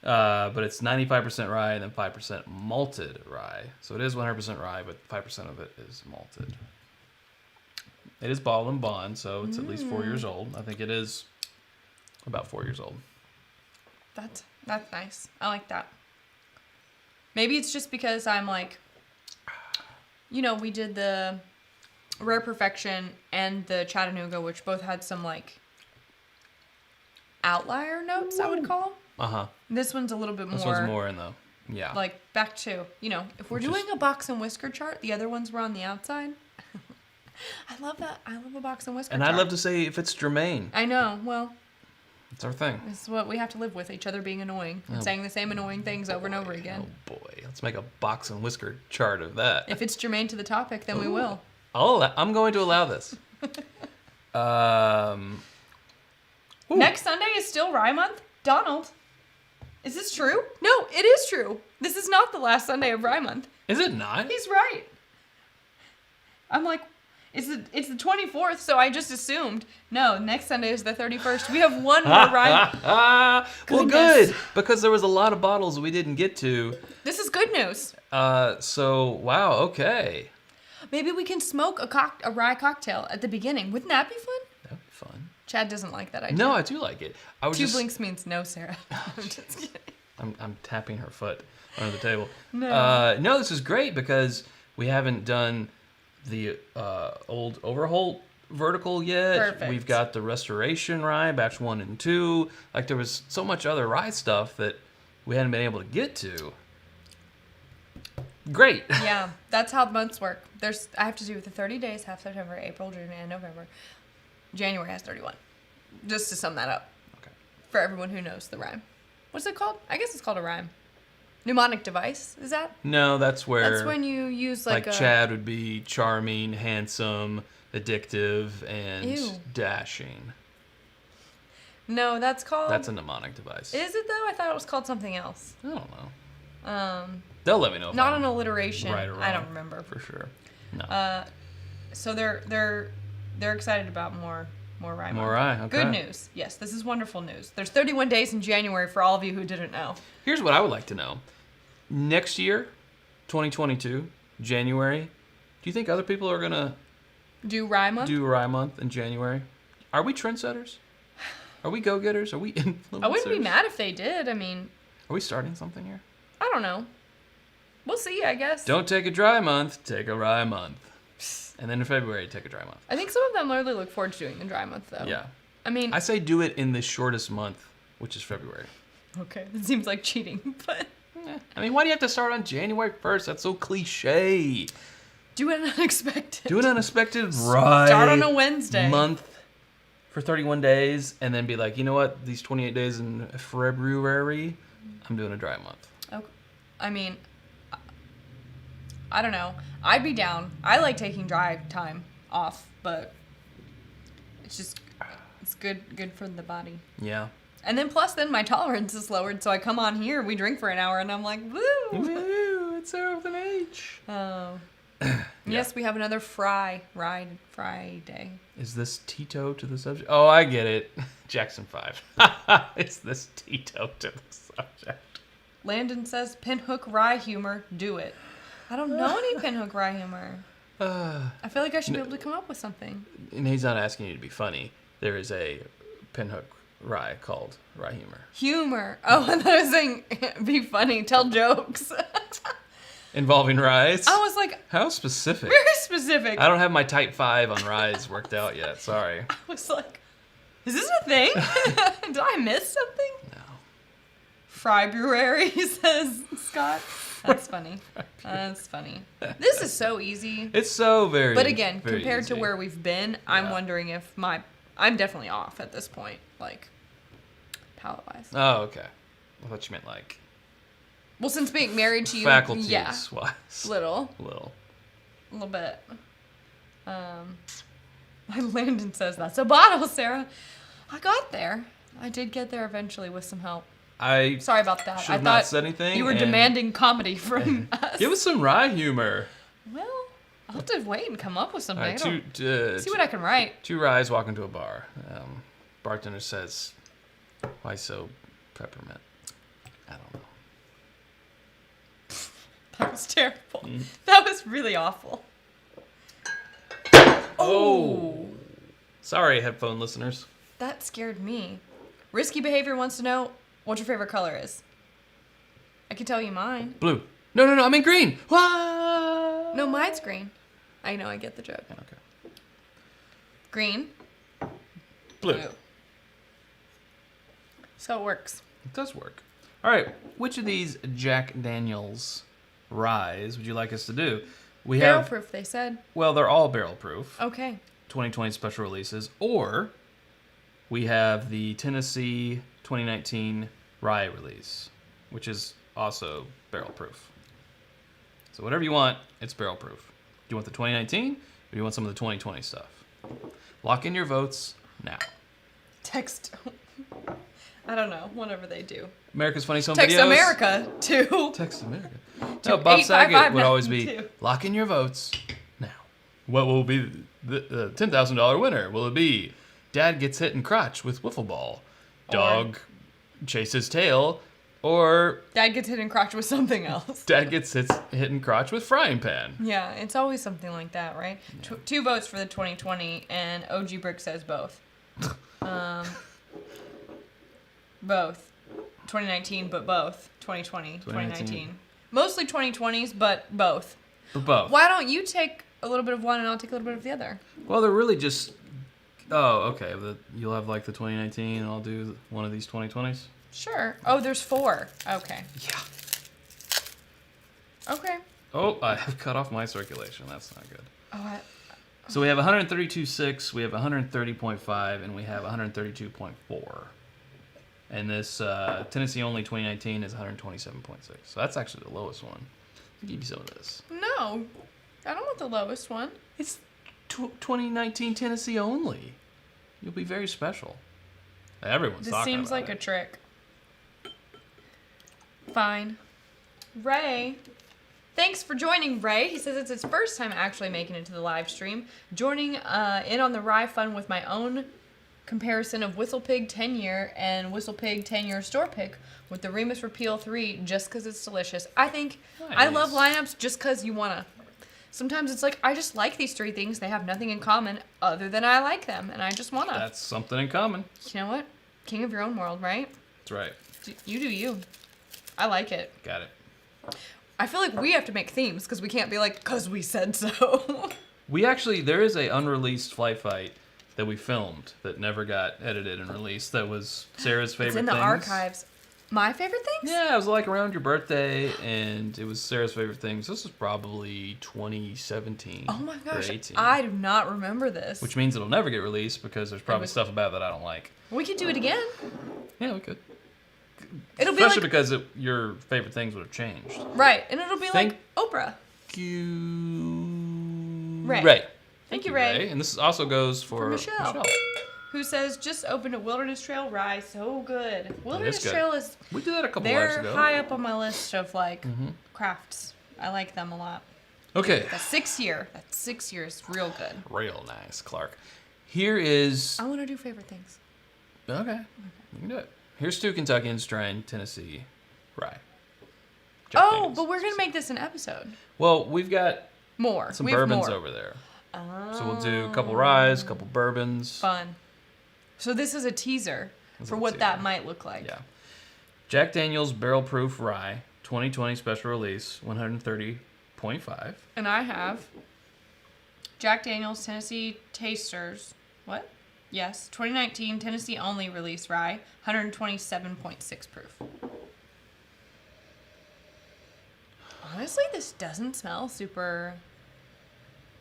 But it's 95% rye and then 5% malted rye. So it is 100% rye, but 5% of it is malted. It is bottled and bond, so it's at least 4 years old. I think it is about 4 years old. That's nice. I like that. Maybe it's just because I'm like, we did the Rare Perfection and the Chattanooga, which both had some like outlier notes, I would call. Uh-huh. This one's a little bit more. This one's more in the, yeah. Like back to, if we're doing a box and whisker chart, the other ones were on the outside. I love that. I love a box and whisker And chart. I'd love to say if it's germane. I know. Well, It's our thing. this is what we have to live with, each other being annoying and saying the same annoying things over and over again. Oh boy, let's make a box and whisker chart of that. If it's germane to the topic, then we will. I'm going to allow this. Next Sunday is still Rye Month? Donald, is this true? No, it is true. This is not the last Sunday of Rye Month. Is it not? He's right. I'm like, it's the 24th, so I just assumed. No, next Sunday is the 31st. We have one more Rye. Well, good, because there was a lot of bottles we didn't get to. This is good news. So, wow, okay. Maybe we can smoke a rye cocktail at the beginning. Wouldn't that be fun? That'd be fun. Chad doesn't like that idea. No, I do like it. I was 2 just... blinks means no, Sarah. I'm just kidding. I'm tapping her foot under the table. No. No, this is great because we haven't done the old Overholt vertical yet. Perfect. We've got the Restoration Rye, batch 1 and 2. Like, there was so much other rye stuff that we hadn't been able to get to. Great. Yeah, that's how the months work. I have to do the 30 days, half September, April, June, and November. January has 31. Just to sum that up. Okay. For everyone who knows the rhyme. What's it called? I guess it's called a rhyme. Mnemonic device, is that? No, that's where... That's when you use like a... Chad would be charming, handsome, addictive, and Ew. dashing. No, that's called... That's a mnemonic device. Is it though? I thought it was called something else. I don't know. They'll let me know. If Not I'm an alliteration. right or wrong. I don't remember. For sure. No. So they're excited about more rye. More rye, okay. Good news. Yes, this is wonderful news. There's 31 days in January for all of you who didn't know. Here's what I would like to know. Next year, 2022, January, do you think other people are going to Do rye month? do Rye Month in January? Are we trendsetters? Are we go-getters? Are we influencers? I wouldn't be mad if they did. I mean, Are we starting something here? I don't know. We'll see, I guess. Don't take a dry month, take a rye month. And then in February, take a dry month. I think some of them really look forward to doing the dry month, though. Yeah. I mean... I say do it in the shortest month, which is February. Okay, that seems like cheating, but... I mean, why do you have to start on January 1st? That's so cliche. Do it unexpected. Do an unexpected rye Start on a Wednesday. month for 31 days, and then be like, you know what? These 28 days in February, I'm doing a dry month. Okay. I mean, I don't know. I'd be down. I like taking dry time off, but it's just it's good for the body. Yeah. And then plus then my tolerance is lowered, so I come on here, we drink for an hour, and I'm like, woo! Woo, it's over with an H. Oh. Yes, we have another ride Friday. Is this Tito to the subject? Oh, I get it. Jackson 5. Is this Tito to the subject? Landon says, pinhook rye humor, do it. I don't know any pinhook rye humor. I feel like I should be able to come up with something. And he's not asking you to be funny. There is a pinhook rye called rye humor. Humor. Oh, and I was saying, be funny, tell jokes. Involving ryes? I was like, how specific? very specific. I don't have my type 5 on ryes worked out yet. Sorry. I was like, is this a thing? Did I miss something? No. February, says Scott. That's funny. That's funny. This is so easy. It's so very But again, very compared to easy. where we've been, I'm Yeah. wondering if I'm definitely off at this point, like, palate-wise. Oh, okay. I thought you meant like Well, since being married to you, faculties yeah, wise. little bit. Landon says that's a bottle, Sarah. I got there. I did get there eventually with some help. I Sorry about that. should I have not thought said anything. you were and demanding comedy from us. Give us some rye humor. Well, I'll have to wait and come up with something. All I right, don't- see what I can write. Two ryes walk into a bar. Bartender says, "Why so peppermint?" I don't know. That was terrible. That was really awful. Oh. Sorry, headphone listeners. That scared me. Risky Behavior wants to know what your favorite color is. I can tell you mine. Blue. No, I mean green. What? No, mine's green. I know, I get the joke. Okay. Green. Blue. So it works. It does work. All right. Which of these Jack Daniels ryes would you like us to do? We Barrel have. proof, they said. Well, they're all barrel proof. Okay. 2020 special releases, or we have the Tennessee 2019 rye release, which is also barrel proof. So whatever you want, it's barrel proof. Do you want the 2019 or do you want some of the 2020 stuff? Lock in your votes now. Text. I don't know. Whatever they do. America's Funniest Home Text Videos. America to. Text America. To No, Bob Saget would always 85592. be, lock in your votes now. What will be the $10,000 winner? Will it be Dad gets hit in crotch with wiffle ball, Dog chases tail, or Dad gets hit in crotch with something else. Dad gets hit in crotch with frying pan? Yeah, it's always something like that, right? Yeah. 2 votes for the 2020, and OG Brick says both. Both. 2019, but both. 2020, 2019. Mostly 2020s, but both. For both. Why don't you take a little bit of one and I'll take a little bit of the other. Well, they're really just... Oh, okay. You'll have like the 2019 and I'll do one of these 2020s? Sure. Oh, there's 4. Okay. Yeah. Okay. Oh, I have cut off my circulation. That's not good. Oh, So we have 132.6, we have 130.5, and we have 132.4. And this Tennessee only 2019 is 127.6. So that's actually the lowest one. I'll give you some of this. no. I don't want the lowest one. It's 2019 Tennessee only. You'll be very special. Everyone's This talking seems about like it. a trick. Fine. Ray. Thanks for joining, Ray. He says it's his first time actually making it to the live stream. Joining in on the rye fun with my own comparison of Whistle Pig 10-year and Whistle Pig 10-year store pick with the Remus Repeal 3 just because it's delicious. I think I love lineups just because you want to. Sometimes it's like, I just like these 3 things. They have nothing in common other than I like them, and I just want to. That's something in common. You know what? King of your own world, right? That's right. You do you. I like it. Got it. I feel like we have to make themes because we can't be like, because we said so. There is a unreleased flight fight that we filmed that never got edited and released. That was Sarah's favorite It's in the things. archives. My favorite things? Yeah, it was like around your birthday, and it was Sarah's favorite things. This is probably 2017. Oh my gosh, or 18, I do not remember this. which means it'll never get released because there's probably stuff about it that I don't like. We could do it again. Yeah, we could. It'll Especially be like, because your favorite things would have changed. right, and it'll be Thank like Oprah. Ray. Thank you, Ray. And this also goes for Michelle. Who says, just opened a Wilderness Trail rye, so good. Wilderness good. Trail is, We did that a couple lives they're ago. high up on my list of like crafts. I like them a lot. Okay. That 6-year is real good. Real nice, Clark. Here is... I want to do favorite things. Okay. We can do it. Here's 2 Kentuckian strain Tennessee rye. Jack Daniels. But we're going to make this an episode. Well, we've got More. some We have bourbons more. over there. Oh. So we'll do a couple ryes, a couple bourbons. Fun. So this is a teaser for a what teaser. that might look like. Yeah. Jack Daniels Barrel Proof Rye, 2020 special release, 130.5. And I have Jack Daniels Tennessee Tasters. What? Yes. 2019 Tennessee only release rye, 127.6 proof. Honestly, this doesn't smell super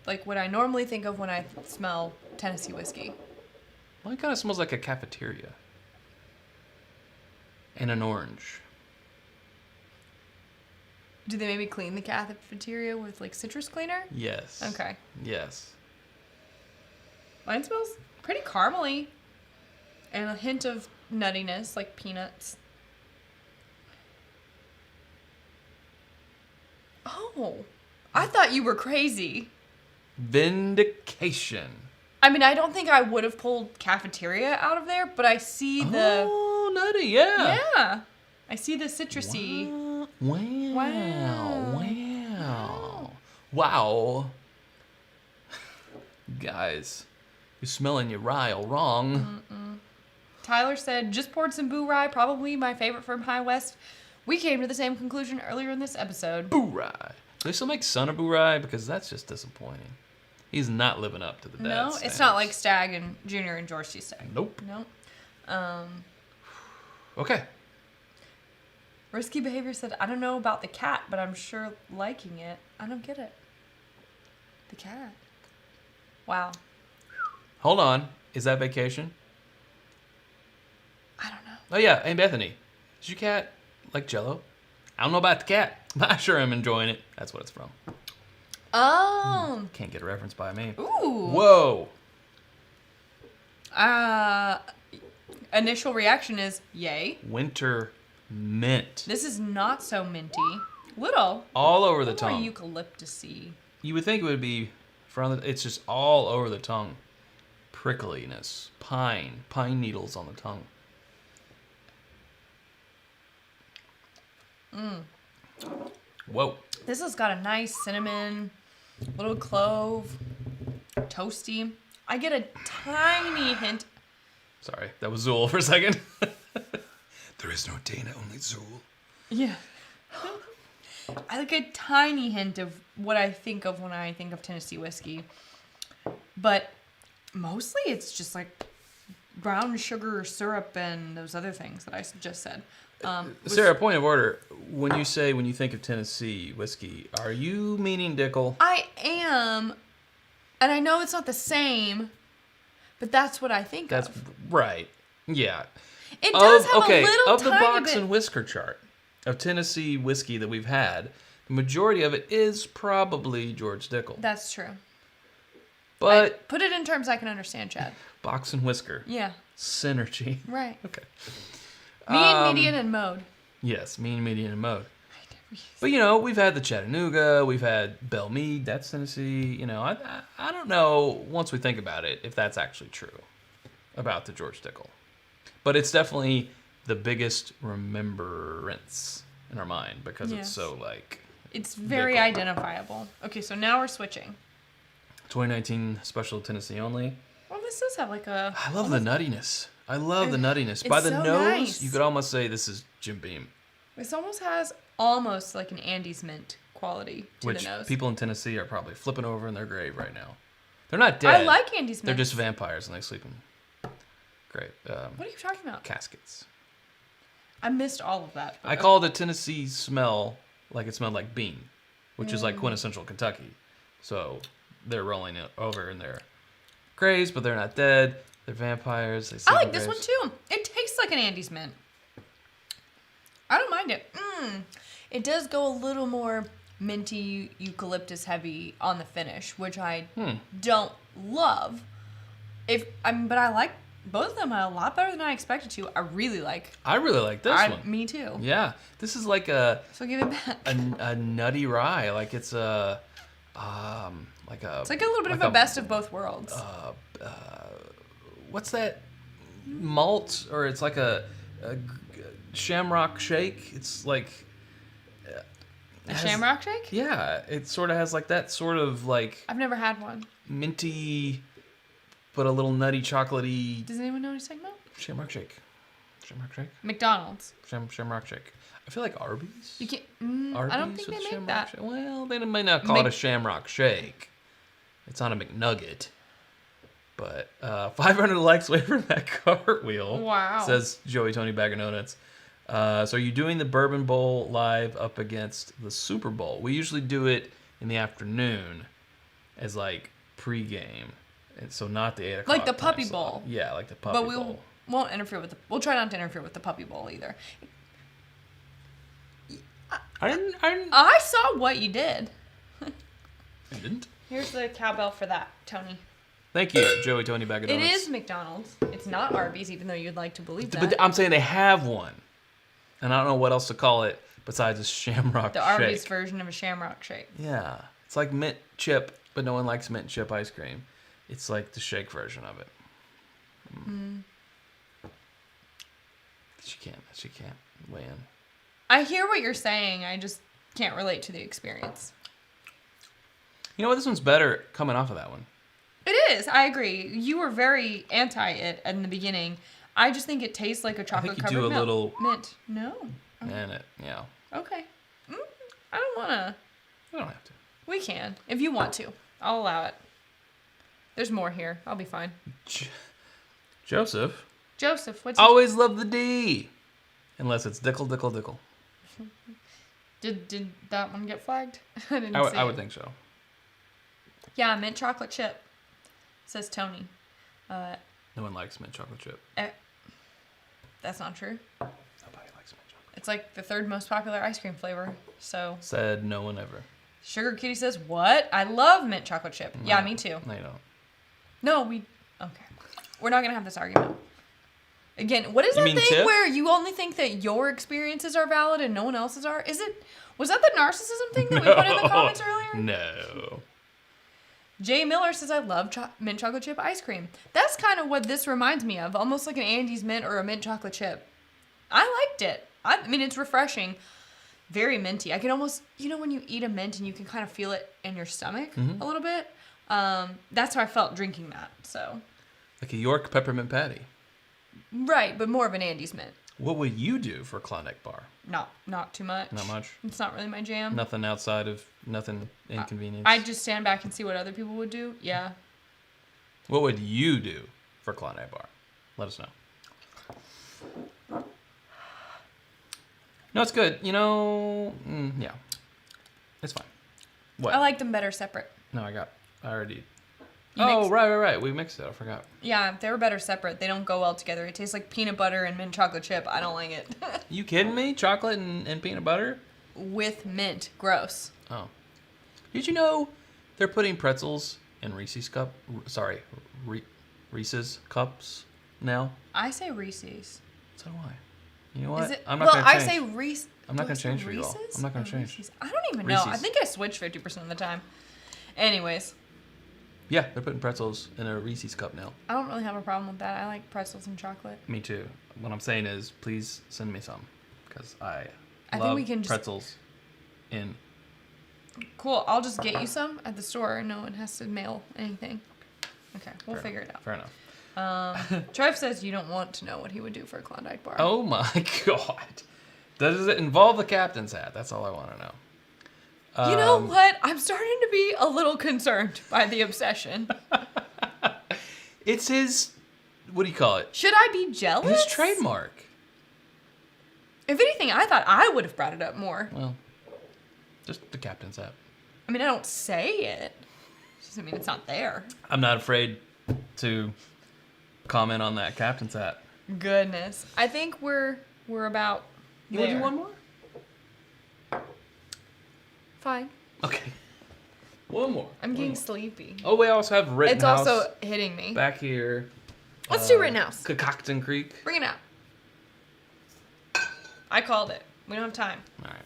like what I normally think of when I smell Tennessee whiskey. Well, it kind of smells like a cafeteria. And an orange. Do they maybe clean the cafeteria with like citrus cleaner? Yes. Okay. Yes. Mine smells pretty caramely. And a hint of nuttiness, like peanuts. Oh. I thought you were crazy. Vindication. I mean, I don't think I would have pulled cafeteria out of there, but I see the... Oh, nutty, yeah. Yeah. I see the citrusy. Wow. Guys, you're smelling your rye all wrong. Tyler said, just poured some Boo Rye, probably my favorite from High West. We came to the same conclusion earlier in this episode. Boo Rye. Do they still make Son of Boo Rye? Because that's just disappointing. He's not living up to the dad's No, it's standards. not like Stag and Junior and George T. Stag. Nope. Nope. Okay. Risky Behavior said, I don't know about the cat, but I'm sure liking it. I don't get it. The cat. Wow. Hold on. Is that vacation? I don't know. Oh, yeah. Hey, Bethany. Is your cat like Jell-O? I don't know about the cat, but I sure am enjoying it. That's what it's from. Oh. Can't get a reference by me. Ooh. Whoa. Initial reaction is yay. Winter mint. This is not so minty. Little. All over the More tongue. eucalyptus-y. You would think it would be it's just all over the tongue. Prickliness, pine needles on the tongue. Whoa. This has got a nice cinnamon, little clove, toasty. I get a tiny hint. Sorry, that was Zool for a second. There is no Dana, only Zool. Yeah. I like a tiny hint of what I think of when I think of Tennessee whiskey. But mostly it's just like brown sugar syrup and those other things that I just said. Sarah, point of order. When you think of Tennessee whiskey, are you meaning Dickel? I am, and I know it's not the same, but that's what I think That's of. right. Yeah. It does have a little of the tiny box bit. and whisker chart of Tennessee whiskey that we've had, the majority of it is probably George Dickel. That's true. But put it in terms I can understand, Chad. box and whisker. Yeah. Synergy. Right. Okay. Mean, median, and mode. Yes, mean, median, and mode. But, you know, we've had the Chattanooga, we've had Belle Meade, that's Tennessee. You know, I don't know, once we think about it, if that's actually true about the George Dickel. But it's definitely the biggest remembrance in our mind because it's so, like... It's very Dickel. Identifiable. Okay, so now we're switching. 2019 special Tennessee only. Well, this does have like a... I love the nuttiness. I love the nuttiness. It's By the so nose, nice. you could almost say this is Jim Beam. This almost has almost like an Andes mint quality to Which the nose. people in Tennessee are probably flipping over in their grave right now. They're not dead. I like Andes mint. They're just vampires and they sleep in great What are you talking about? caskets. I missed all of that. I call the Tennessee smell like it smelled like bean, which is like quintessential Kentucky. So they're rolling it over in their graves, but they're not dead. They're vampires. They I sleep like in this one graves. too. It tastes like an Andes mint. I don't mind it. It does go a little more minty, eucalyptus heavy on the finish, which I don't love. But I like both of them a lot better than I expected to. I really like this one. Me too. Yeah, this is like a So give it back. a nutty rye. Like it's a It's like a little bit of a best of both worlds. What's that malt? Or it's like a shamrock shake. It's like A shamrock shake? Yeah, it sort of has like that sort of like I've never had one. minty, but a little nutty, chocolatey Does anyone know what he's talking about? shamrock shake. Shamrock shake. McDonald's. Shamrock shake. I feel like Arby's. You can't. Arby's I don't think with they make shamrock that. shake. Well, they might not call it a shamrock shake. It's on a McNugget. But 500 likes away from that cartwheel. Wow. Says Joey Tony Bag of Donuts. So are you doing the Bourbon Bowl live up against the Super Bowl? We usually do it in the afternoon as like pregame. And so not the 8 o'clock. Like the time Puppy slot. Bowl. Yeah, like the Puppy But we Bowl. won't interfere with we'll try not to interfere with the Puppy Bowl either. I saw what you did. I didn't. Here's the cowbell for that, Tony. Thank you, Joey Tony Bag of It Donuts. is McDonald's. It's not Arby's, even though you'd like to believe that. But I'm saying they have one. And I don't know what else to call it besides a shamrock the shake. Arby's version of a shamrock shake. Yeah. It's like mint chip, but no one likes mint chip ice cream. It's like the shake version of it. She can't weigh in. I hear what you're saying. I just can't relate to the experience. You know what? This one's better coming off of that one. It is. I agree. You were very anti it in the beginning. I just think it tastes like a chocolate covered do a little mint. No. in it. Yeah. Okay. I don't want to. You don't have to. We can. If you want to. I'll allow it. There's more here. I'll be fine. Joseph. Joseph, what's Always love the D. Unless it's Dickel. Did that one get flagged? I didn't see I it. would think so. Yeah, mint chocolate chip. Says Tony. No one likes mint chocolate chip. That's not true. Nobody likes mint chocolate. It's like the third most popular ice cream flavor. So Said no one ever. Sugar Kitty says, "What? I love mint chocolate chip." Yeah, me too. No, you don't. No, okay. We're not gonna have this argument. Again, what is You that mean thing Tiff? where you only think that your experiences are valid and no one else's are? Was that the narcissism thing that we put in the comments earlier? No. Jay Miller says, I love mint chocolate chip ice cream. That's kind of what this reminds me of. Almost like an Andes mint or a mint chocolate chip. I liked it. I mean, it's refreshing. Very minty. I can almost, when you eat a mint and you can kind of feel it in your stomach a little bit. That's how I felt drinking that. So. Like a York peppermint patty. Right, but more of an Andes mint. What would you do for Klondike bar? Not too much. Not much? It's not really my jam. Nothing outside of nothing inconvenience? I'd just stand back and see what other people would do. Yeah. What would you do for Klondike bar? Let us know. No, it's good. You know, yeah. It's fine. What? I like them better separate. No, I already... You Oh, mix- right. We mixed it. I forgot. Yeah, they were better separate. They don't go well together. It tastes like peanut butter and mint chocolate chip. I don't like it. You kidding me? Chocolate and peanut butter? With mint. Gross. Oh. Did you know they're putting pretzels in Reese's Reese's cups now? I say Reese's. So do I. You know what? Is it? I'm not well, gonna I change. say Reese. I'm not do I gonna change say for you all. Reese's I'm not gonna or change. Reese's? I don't even know. I Reese's. think I switch 50% of the time. Anyways, Yeah, they're putting pretzels in a Reese's cup now. I don't really have a problem with that. I like pretzels and chocolate. Me too. What I'm saying is, please send me some, because I I love think we can just... pretzels in. Cool. I'll just get you some at the store. No one has to mail anything. Okay, we'll figure it out. Fair enough. Trev says you don't want to know what he would do for a Klondike bar. Oh my God. Does it involve the captain's hat? That's all I want to know. You know what? I'm starting to be a little concerned by the obsession. It's his, what do you call it? Should I be jealous? His trademark. If anything, I thought I would have brought it up more. Well, just the captain's hat. I mean, I don't say it. I mean, it's not there. I'm not afraid to comment on that captain's hat. Goodness. I think we're about You want to there. do one more? Fine. Okay. One more. I'm One getting more. sleepy. Oh, we also have Rittenhouse. It's also hitting me. back here. Let's do Rittenhouse. Cockton Creek. Bring it out. I called it. We don't have time. All right.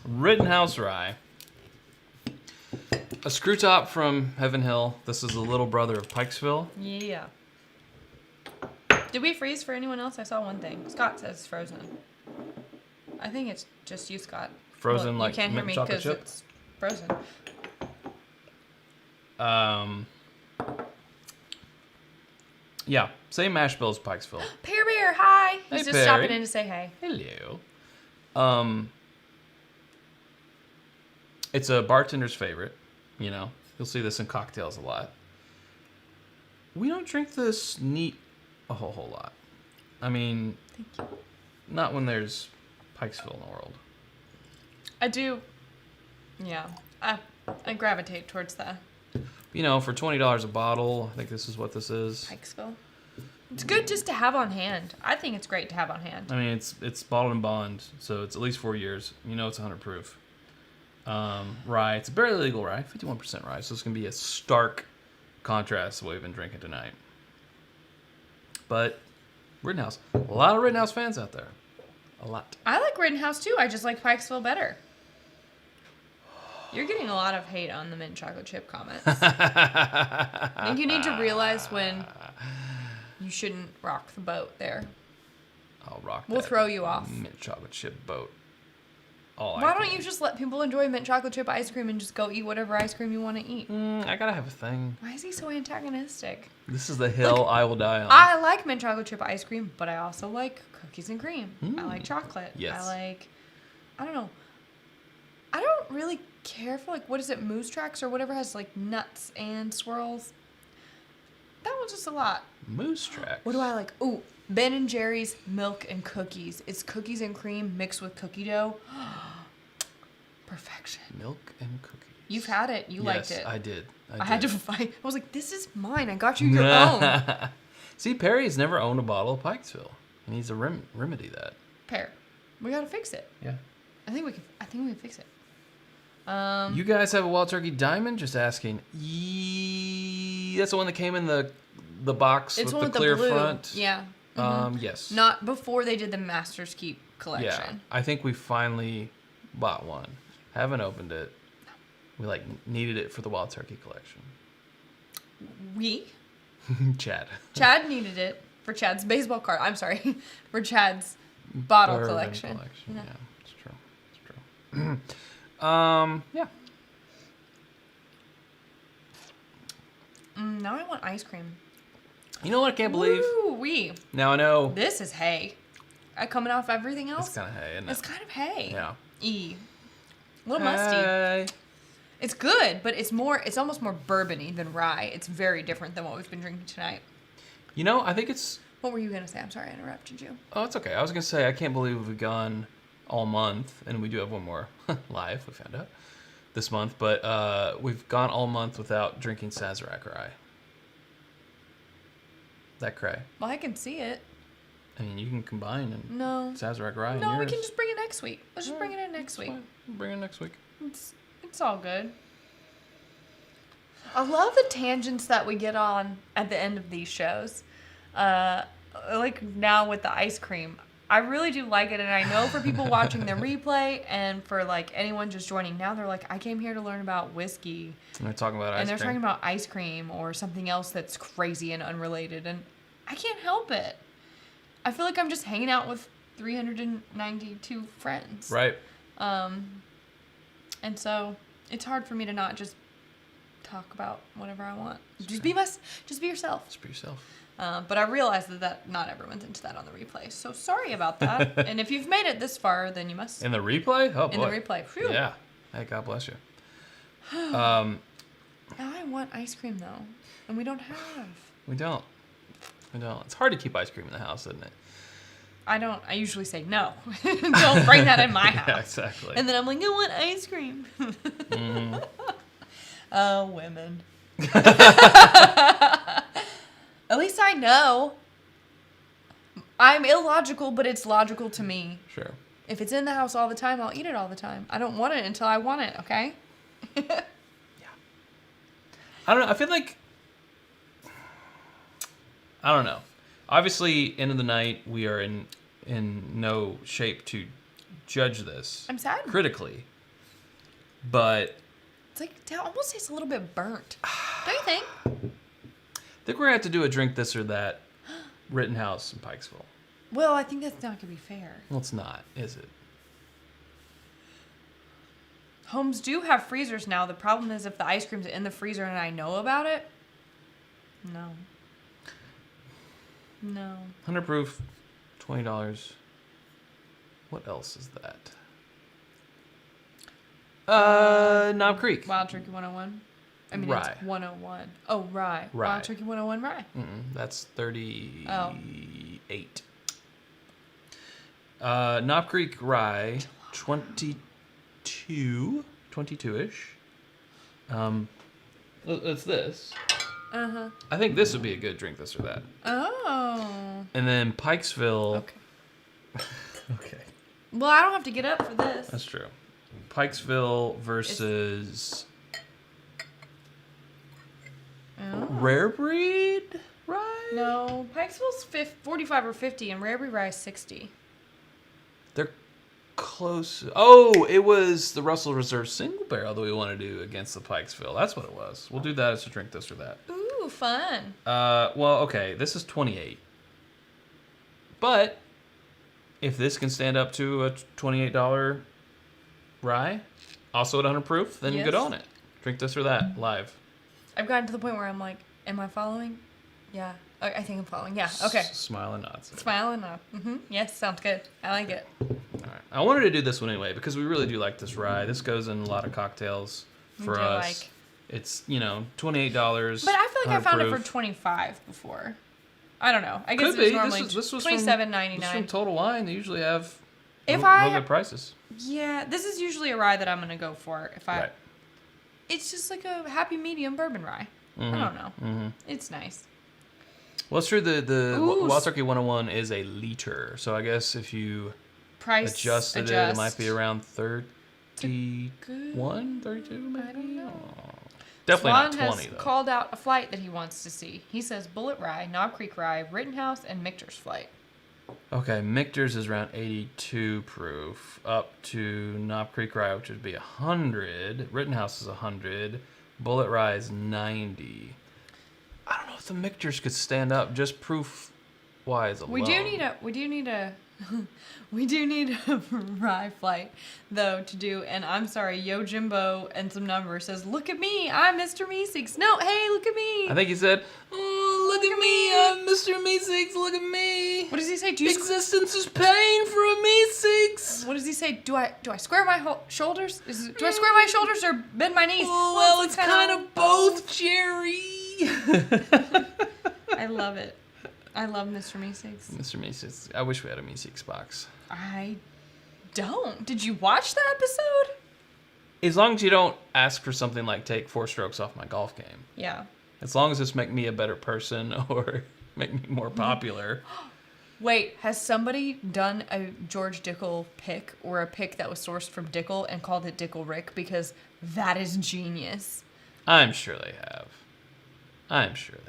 Rittenhouse Rye. A screw top from Heaven Hill. This is the little brother of Pikesville. Yeah. Did we freeze for anyone else? I saw one thing. Scott says it's frozen. I think it's just you, Scott. Frozen Well, like you can't hear mint me chocolate because chip. it's frozen. Yeah, same mash bill as Pikesville. Pear Bear, hi. He's Hey, just Perry. stopping in to say hey. Hello. It's a bartender's favorite. You know, you'll see this in cocktails a lot. We don't drink this neat a whole lot. I mean, Thank you. not when there's Pikesville in the world. I do. Yeah. I gravitate towards the You know, for $20 a bottle, I think this is what this is. Pikesville. It's good just to have on hand. I think it's great to have on hand. I mean, it's bottled in bond, so it's at least 4 years. You know, it's 100 proof. Rye, it's a barely legal rye, 51% rye, so it's gonna be a stark contrast to what we've been drinking tonight. But Rittenhouse, a lot of Rittenhouse fans out there, a lot. I like Rittenhouse too. I just like Pikesville better. You're getting a lot of hate on the mint chocolate chip comments. I think you need to realize when you shouldn't rock the boat there. I'll rock. We'll that throw you off. mint chocolate chip boat. All Why I don't can. you just let people enjoy mint chocolate chip ice cream and just go eat whatever ice cream you want to eat? I gotta have a thing. Why is he so antagonistic? This is the hill I will die on. I like mint chocolate chip ice cream, but I also like cookies and cream. I like chocolate. Yes. I don't know. I don't really care for what is it, Moose Tracks or whatever has nuts and swirls. That one's just a lot. Moose Tracks. What do I like? Ooh, Ben and Jerry's milk and cookies. It's cookies and cream mixed with cookie dough. Perfection. Milk and cookies. You've had it. You liked it. Yes, I did. I had to fight. I was like, this is mine. I got you your own. See, Perry's never owned a bottle of Pikesville. He needs to remedy that. Pear. We gotta fix it. Yeah. I think we can fix it. You guys have a Wild Turkey Diamond? Just asking. That's the one that came in the box It's with one the with clear the blue. front. Yeah. Yes. Not before they did the Master's Keep Yeah. collection. I think we finally bought one. Haven't opened it. We needed it for the Wild Turkey collection. We? Chad. Chad needed it for Chad's baseball card. I'm sorry. For Chad's bottle Bourbon collection. Yeah, it's true. It's true. Yeah. Now I want ice cream. You know what I can't believe? Ooh, wee. Now I know This is hay. coming off everything else. It's kind of hay, isn't it? It's kind of hay. Yeah. A little musty. It's good, but it's almost more bourbon-y than rye. It's very different than what we've been drinking tonight. You know, I think it's... What were you going to say? I'm sorry I interrupted you. Oh, it's okay. I was going to say, I can't believe we've gone all month, and we do have one more live, we found out, this month, but we've gone all month without drinking Sazerac Rye. That cray. Well, I can see it. I mean, you can combine and No. Sazerac Rye No, and we yours. can just bring it next week. Let's just bring it in next week. Fine. Bring it next week. It's all good. I love the tangents that we get on at the end of these shows. Like now with the ice cream. I really do like it, and I know for people watching the replay and for like anyone just joining now, they're like, I came here to learn about whiskey. And they're talking about ice cream. And they're talking about ice cream or something else that's crazy and unrelated, and I can't help it. I feel like I'm just hanging out with 392 friends. Right. And so it's hard for me to not just talk about whatever I want. Just be yourself. Just be yourself. But I realize that not everyone's into that on the replay. So sorry about that. And if you've made it this far, then you must. In the replay? Oh, boy. In the replay. Whew. Yeah. Hey, God bless you. Now I want ice cream, though. And we don't have. We don't. It's hard to keep ice cream in the house, isn't it? I don't. I usually say no. Don't bring that in my house. Yeah, exactly. And then I'm like, I want ice cream. Mm-hmm. Oh, women. At least I know. I'm illogical, but it's logical to me. Sure. If it's in the house all the time, I'll eat it all the time. I don't want it until I want it, okay? Yeah. I don't know. I feel like... I don't know. Obviously, end of the night, we are in no shape to judge this. I'm sad. Critically. But... It's like, it almost tastes a little bit burnt. Don't you think? I think we're going to have to do a drink this or that Rittenhouse in Pikesville. Well, I think that's not going to be fair. Well, it's not, is it? Homes do have freezers now. The problem is if the ice cream's in the freezer and I know about it, no. 100 proof, $20. What else is that? Knob Creek. Wild Turkey 101. I mean, Rye. it's 101. Oh, rye. Wild Turkey 101 rye. That's 38. Oh. Knob Creek Rye, 22-ish. It's this. Uh-huh. I think this would be a good drink, this or that. Oh. And then Pikesville. Okay. Okay. Well, I don't have to get up for this. That's true. Pikesville versus Rare Breed Rye? No, Pikesville's 45 or 50, and Rare Breed Rye is 60. They're close. Oh, it was the Russell Reserve Single Barrel that we want to do against the Pikesville. That's what it was. We'll do that as a drink this or that. Ooh, fun. Well, okay. This is 28. But if this can stand up to a $28 rye, also at 100 proof, then Yes. good on it. Drink this or that live. I've gotten to the point where I'm like, am I following? Yeah. I think I'm following. Yeah. Okay. Smile and nods. Smile and nod. Yes, sounds good. I like it. All right. I wanted to do this one anyway because we really do like this rye. This goes in a lot of cocktails for us. It's, $28. But I feel like I found it for 100 25 before. I don't know. I guess Could it was be. normally This was $27.99. This from Total Wine. They usually have If real I- good prices. Yeah, this is usually a rye that I'm gonna go for. Right. It's just like a happy medium bourbon rye. I don't know. It's nice. Well, it's true. The Ooh, Wild Turkey 101 is a liter. So I guess if you adjusted it might be around 31, 32 maybe? I don't know. Definitely Swan not 20 has though. called out a flight that he wants to see. He says Bullet Rye, Knob Creek Rye, Rittenhouse, and Michter's flight. Okay, Michter's is around 82 proof, up to Knob Creek Rye, which would be 100. Rittenhouse is 100. Bullet Rye is 90. I don't know if the Michter's could stand up just proof-wise alone. We do need a rye flight though to do. And I'm sorry, Yo Jimbo and some numbers says, "Look at me, I'm Mr. Meeseeks." No, hey, look at me. I think he said, "Oh, Look at me. I'm Mr. Meeseeks. Look at me. What does he say? Existence is pain for a Meeseeks. What does he say? Do I square my shoulders? Do I square my shoulders or bend my knees? Well, it's kind of both, Jerry. I love it. I love Mr. Meeseeks. Mr. Meeseeks. I wish we had a Meeseeks box. I don't. Did you watch the episode? As long as you don't ask for something like take 4 strokes off my golf game. Yeah. As long as this make me a better person or make me more popular. Wait, has somebody done a George Dickel pick or a pick that was sourced from Dickel and called it Dickel Rick? Because that is genius. I'm sure they have. Missilman?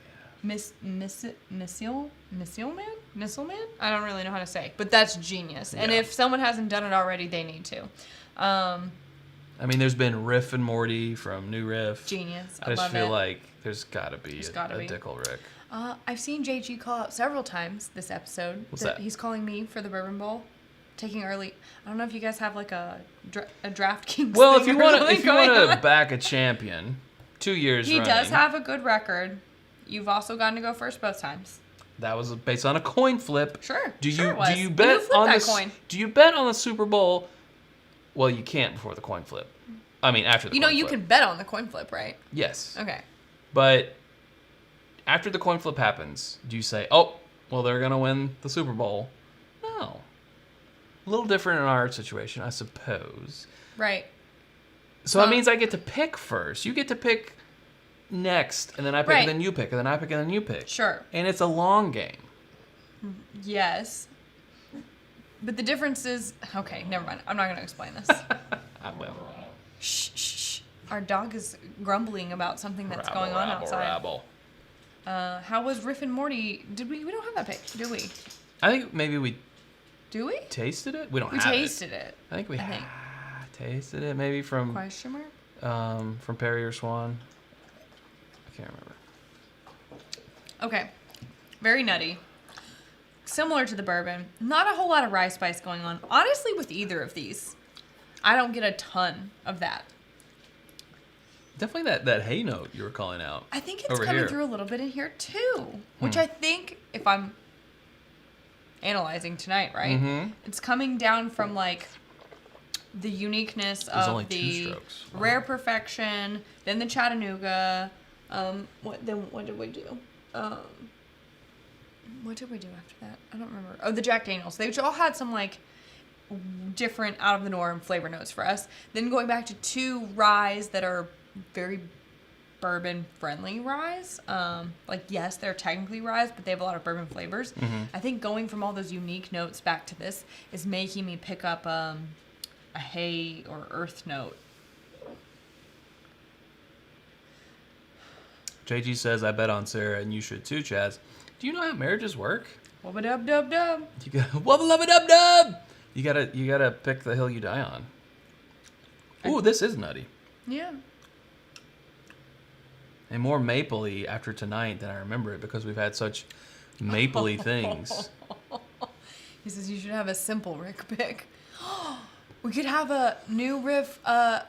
I don't really know how to say, but that's genius. And Yeah. if someone hasn't done it already, they need to. I mean, there's been Riff and Morty from New Riff. Genius. I just love feel it. like there's got to be a Dickel Rick. I've seen JG call out several times this episode. What's that? He's calling me for the Bourbon Bowl, taking early. I don't know if you guys have like a DraftKings. Well, thing if you or want something to going on. back a champion, 2 years He running. does have a good record. You've also gotten to go first both times. That was based on a coin flip. Sure. Do sure you it was. do you And bet flipped on that the coin? Do you bet on the Super Bowl? Well, you can't before the coin flip. I mean, after the You know, coin you flip. can bet on the coin flip, right? Yes. Okay. But after the coin flip happens, do you say, "Oh, well, they're gonna win the Super Bowl"? No. A little different in our situation, I suppose. Right. So that means I get to pick first. You get to pick next, and then I pick, Right. and then you pick, and then I pick, and then you pick. Sure. And it's a long game. Yes. But the difference is... Okay, never mind. I'm not going to explain this. I will. Shh, shh, shh. Our dog is grumbling about something that's Rabble, going on rabble, outside. rabble. How was Riff and Morty? Did we don't have that pic, do we? I think maybe we Do we? tasted it. We don't We have tasted it. it. I think we I think. tasted it. Maybe from Question mark? from Perry or Swan. I can't remember. Okay. Very nutty. Similar to the bourbon. Not a whole lot of rye spice going on. Honestly, with either of these, I don't get a ton of that. Definitely that hay note you were calling out. I think it's over coming here. through a little bit in here too, which I think, if I'm analyzing tonight, right, Mhm. it's coming down from like the uniqueness only of 2 the strokes. Wow. rare perfection, then the Chattanooga. What did we do? What did we do after that? I don't remember. Oh, the Jack Daniels. They all had some like different out of the norm flavor notes for us. Then going back to 2 ryes that are very bourbon friendly ryes. Like yes, they're technically ryes, but they have a lot of bourbon flavors. I think going from all those unique notes back to this is making me pick up a hay or earth note. JG says, I bet on Sarah, and you should too, Chaz. Do you know how marriages work? Wubba dub dub dub. You got wubba lubba dub dub. You gotta pick the hill you die on. Ooh, this is nutty. Yeah. And more mapley after tonight than I remember it because we've had such mapley things. He says you should have a simple Rick pick. We could have a new Riff.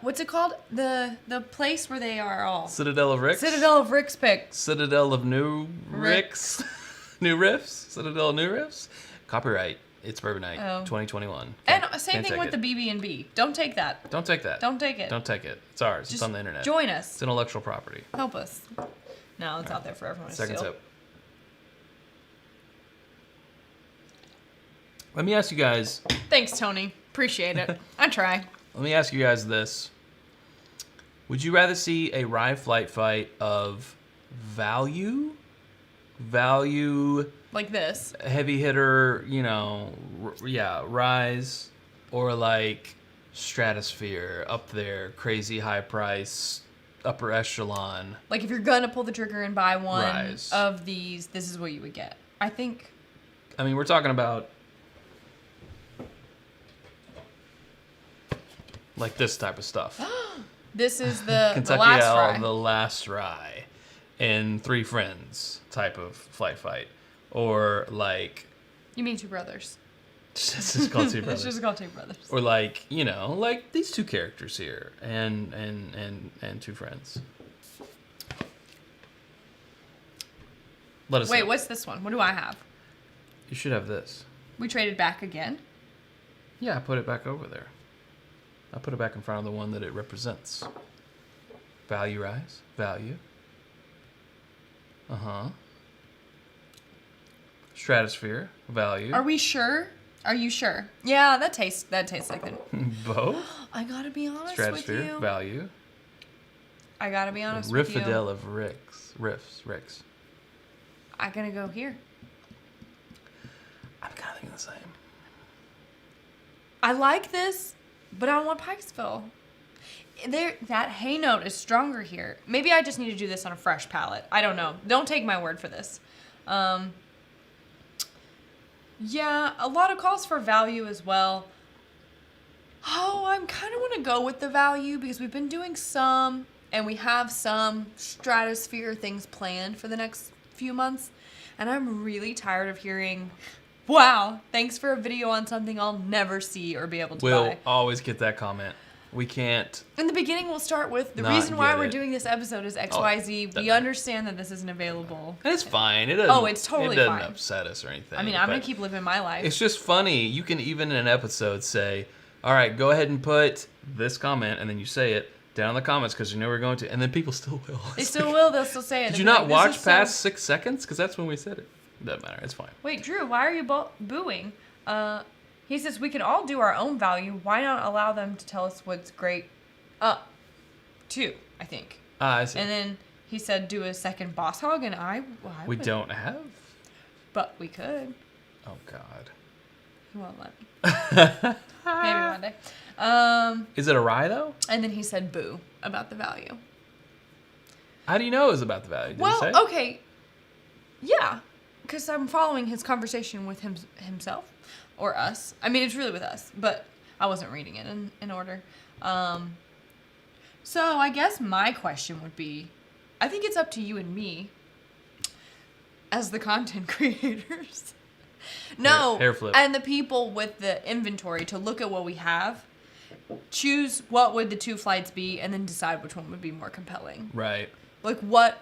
What's it called? The place where they are all. Citadel of Ricks? Citadel of Rick's pick. Citadel of New Ricks? New Riffs? Citadel of New Riffs? Copyright. It's Bourbon Night, Oh. 2021. And same Can't thing take with it. the BB&B. Don't take that. Don't take that. Don't take it. Don't take it. It's ours. Just it's on the internet. Join us. It's intellectual property. Help us. No, it's out there for everyone to Second steal. tip. Let me ask you guys. Thanks, Tony. Appreciate it. I try. Let me ask you guys this. Would you rather see a rye flight fight of value? Value, Like this. heavy hitter, Ryes, or like stratosphere, up there, crazy high price, upper echelon? Like if you're gonna pull the trigger and buy one Ryes. of these, this is what you would get. I think. I mean, we're talking about like this type of stuff. This is the Kentucky last L, fry. the last rye, and Three Friends type of flight fight, or like You mean Two Brothers? this is called Two It's Brothers, just called Two Brothers. or like like these 2 characters here, and 2 friends. Let us Wait, know. what's this one? What do I have? You should have this. We traded back again? Yeah, I put it back over there. I put it back in front of the one that it represents. Value Ryes. Value. Uh-huh. Stratosphere. Value. Are we sure? Are you sure? Yeah, that tastes like it. Both. I gotta be honest Stratosphere. with you. Value. I gotta be honest with you. Riffadel of Ricks. I'm gonna go here. I'm kind of thinking the same. I like this, but I want Pikesville. That hay note is stronger here. Maybe I just need to do this on a fresh palate. I don't know. Don't take my word for this. Yeah, a lot of calls for value as well. Oh, I kind of want to go with the value because we've been doing some, and we have some stratosphere things planned for the next few months. And I'm really tired of hearing, wow, thanks for a video on something I'll never see or be able to We'll buy. always get that comment. We can't. In the beginning, we'll start with the Not reason why get we're it. doing this episode is XYZ. doesn't We matter. understand that this isn't available. And it's fine. It doesn't. It's totally It doesn't fine. upset us or anything. I mean, I'm going but to keep living my life. It's just funny. You can even in an episode say, "All right, go ahead and put this comment," and then you say it down in the comments because you know we're going to, and then people still will. They still will. They'll still say it. Did They'll you be not like, watch "This is so-" past 6 seconds? Because that's when we said it. Doesn't matter. It's fine. Wait, Drew, why are you booing? He says we can all do our own value. Why not allow them to tell us what's great? Two, I think. I see. And then he said do a second boss hog, and We would- don't have. But we could. Oh God. He won't let me. Maybe one day. Is it a rye though? And then he said boo about the value. How do you know it was about the value? Did Well, he say? okay. Yeah, because I'm following his conversation with himself or us. I mean, it's really with us, but I wasn't reading it in order. So I guess my question would be, I think it's up to you and me as the content creators. No, Hair flip. and the people with the inventory to look at what we have, choose what would the 2 flights be, and then decide which one would be more compelling. Right. Like, what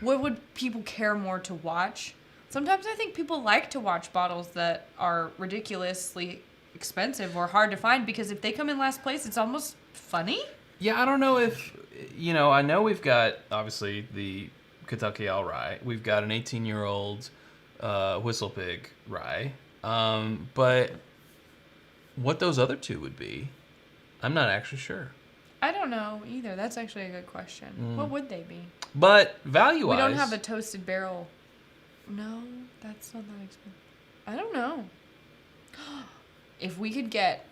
would people care more to watch? Sometimes I think people like to watch bottles that are ridiculously expensive or hard to find because if they come in last place, it's almost funny. Yeah, I don't know if, I know we've got, obviously, the Kentucky Owl Rye. We've got an 18-year-old Whistle Pig Rye. But what those other 2 would be, I'm not actually sure. I don't know either. That's actually a good question. What would they be? But value-wise... We don't have a toasted barrel. No, that's not that expensive. I don't know. If we could get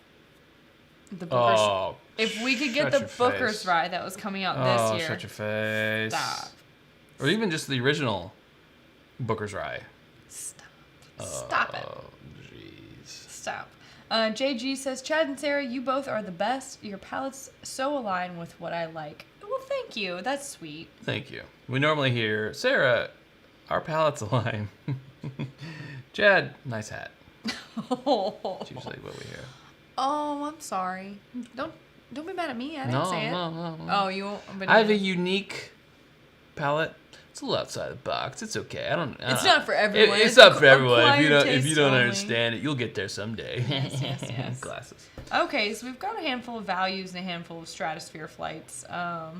the Booker's... Oh, If we could get shut the your Booker's face. Rye that was coming out this year. Shut your face. Stop. Or even just the original Booker's Rye. Stop it. Oh, jeez. Stop. JG says, Chad and Sarah, you both are the best. Your palates so align with what I like. Well, thank you. That's sweet. Thank you. We normally hear, Sarah, our palates align. Chad, nice hat. That's usually what we hear. Oh, I'm sorry. Don't be mad at me. I didn't say it. No. Oh, you won't. But I have a unique palate. It's a little outside the box. It's okay. It's not for everyone. It's not for everyone. acquired If you taste don't only. understand it, you'll get there someday. Yes. Glasses. Okay, so we've got a handful of values and a handful of stratosphere flights. I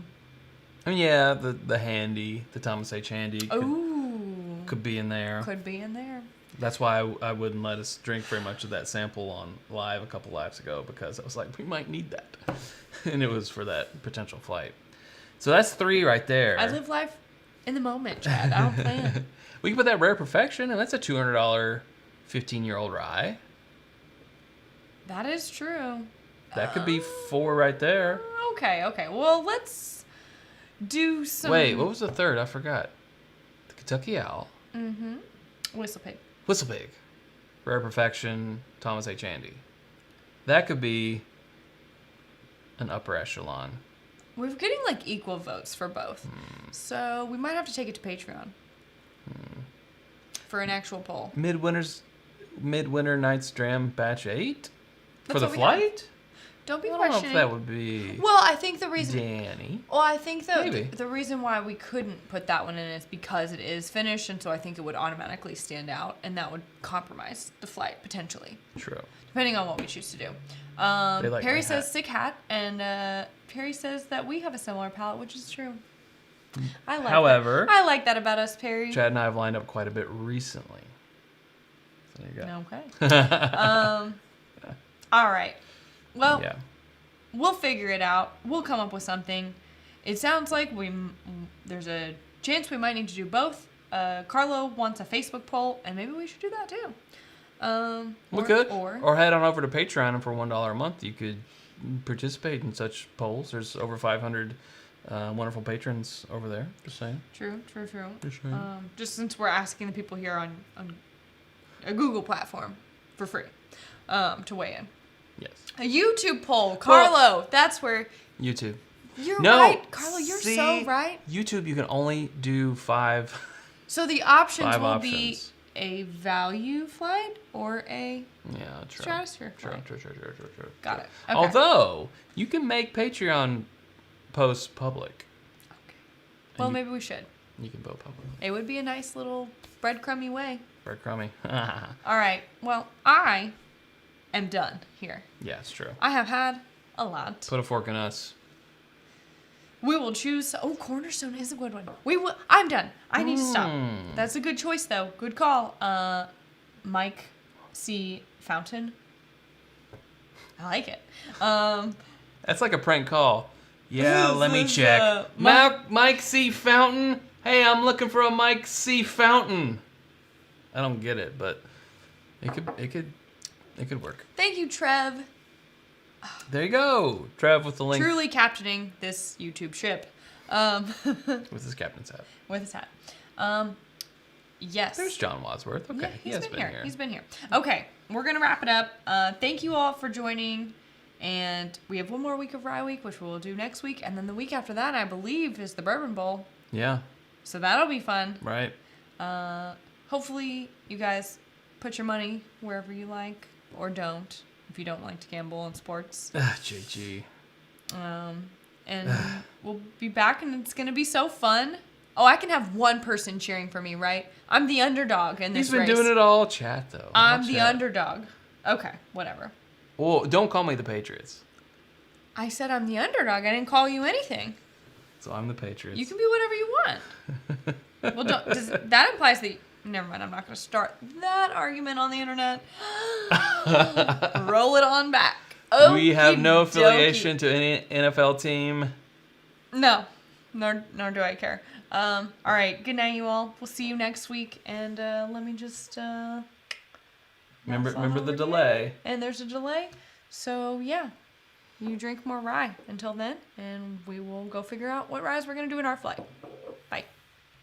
mean, yeah, the handy, the Thomas H. Handy could be in there. Could be in there. That's why I wouldn't let us drink very much of that sample on live a couple lives ago because I was like, we might need that. And it was for that potential flight. So that's 3 right there. I live life in the moment, Chad. I don't plan. We can put that Rare Perfection, and that's a $200 15-year-old rye. That is true. That could be 4 right there. Okay. Well, let's do some... Wait, what was the third? I forgot. The Kentucky Owl. Whistle Pig. Whistle Pig. Rare Perfection, Thomas H. Handy. That could be an upper echelon. We're getting like equal votes for both. So we might have to take it to Patreon. For an actual poll. Midwinter Night's Dram Batch 8? That's For the what we flight? Don't be I don't know questioning. if that would be Well, I think the reason. Danny. Well, I think Maybe. the reason why we couldn't put that one in is because it is finished, and so I think it would automatically stand out, and that would compromise the flight potentially, True. depending on what we choose to do. They like Perry my says hat. sick hat, and Perry says that we have a similar palate, which is true. I like. However, I like that about us, Perry. Chad and I have lined up quite a bit recently. So there you go. Okay. All right. Well, Yeah. we'll figure it out. We'll come up with something. It sounds like there's a chance we might need to do both. Carlo wants a Facebook poll, and maybe we should do that too. We could. Or Or head on over to Patreon, and for $1 a month, you could participate in such polls. There's over 500 wonderful patrons over there. Just saying. True. Just saying. Just since we're asking the people here on a Google platform for free to weigh in. Yes. A YouTube poll. Carlo, that's where... YouTube. You're No, right. Carlo, you're see, so right. YouTube, you can only do 5. So the options Five will options. be a value flight or a Yeah, true. stratosphere True. flight. True. Got it. Okay. Although, you can make Patreon posts public. Okay. Well, you- maybe we should. You can vote publicly. It would be a nice little breadcrumby way. Breadcrummy. All right. Well, I am done here. Yeah, it's true. I have had a lot. Put a fork in us. We will choose. Oh, Cornerstone is a good one. We will. I'm done. I need to stop. That's a good choice, though. Good call. Mike C. Fountain. I like it. That's like a prank call. Yeah, This let me is, check. Mike C. Fountain? Hey, I'm looking for a Mike C. Fountain. I don't get it, but it could work. Thank you, Trev. There you go. Trev with the link Truly captaining this YouTube ship. with his captain's hat. With his hat. Yes. There's John Wadsworth. Okay, Yeah, he has been here. He's been here. Okay, we're gonna wrap it up. Thank you all for joining, and we have one more week of Rye Week, which we'll do next week, and then the week after that, I believe, is the Bourbon Bowl. Yeah, So that'll be fun. right. Hopefully, you guys put your money wherever you like, or don't, if you don't like to gamble in sports. JG. And we'll be back, and it's gonna be so fun. Oh, I can have one person cheering for me, right? I'm the underdog in this He's been race. doing it all chat, though. I'm All the chat. underdog. Okay, whatever. Well, don't call me the Patriots. I said I'm the underdog. I didn't call you anything. So I'm the Patriots. You can be whatever you want. Well, that implies that... Never mind, I'm not going to start that argument on the internet. Roll it on back. We have no Okey-dokey. affiliation to any NFL team. No, nor do I care. All right, good night, you all. We'll see you next week. And let me just... Remember the delay. And there's a delay. So, yeah. You drink more rye until then. And we will go figure out what ryes we're going to do in our flight.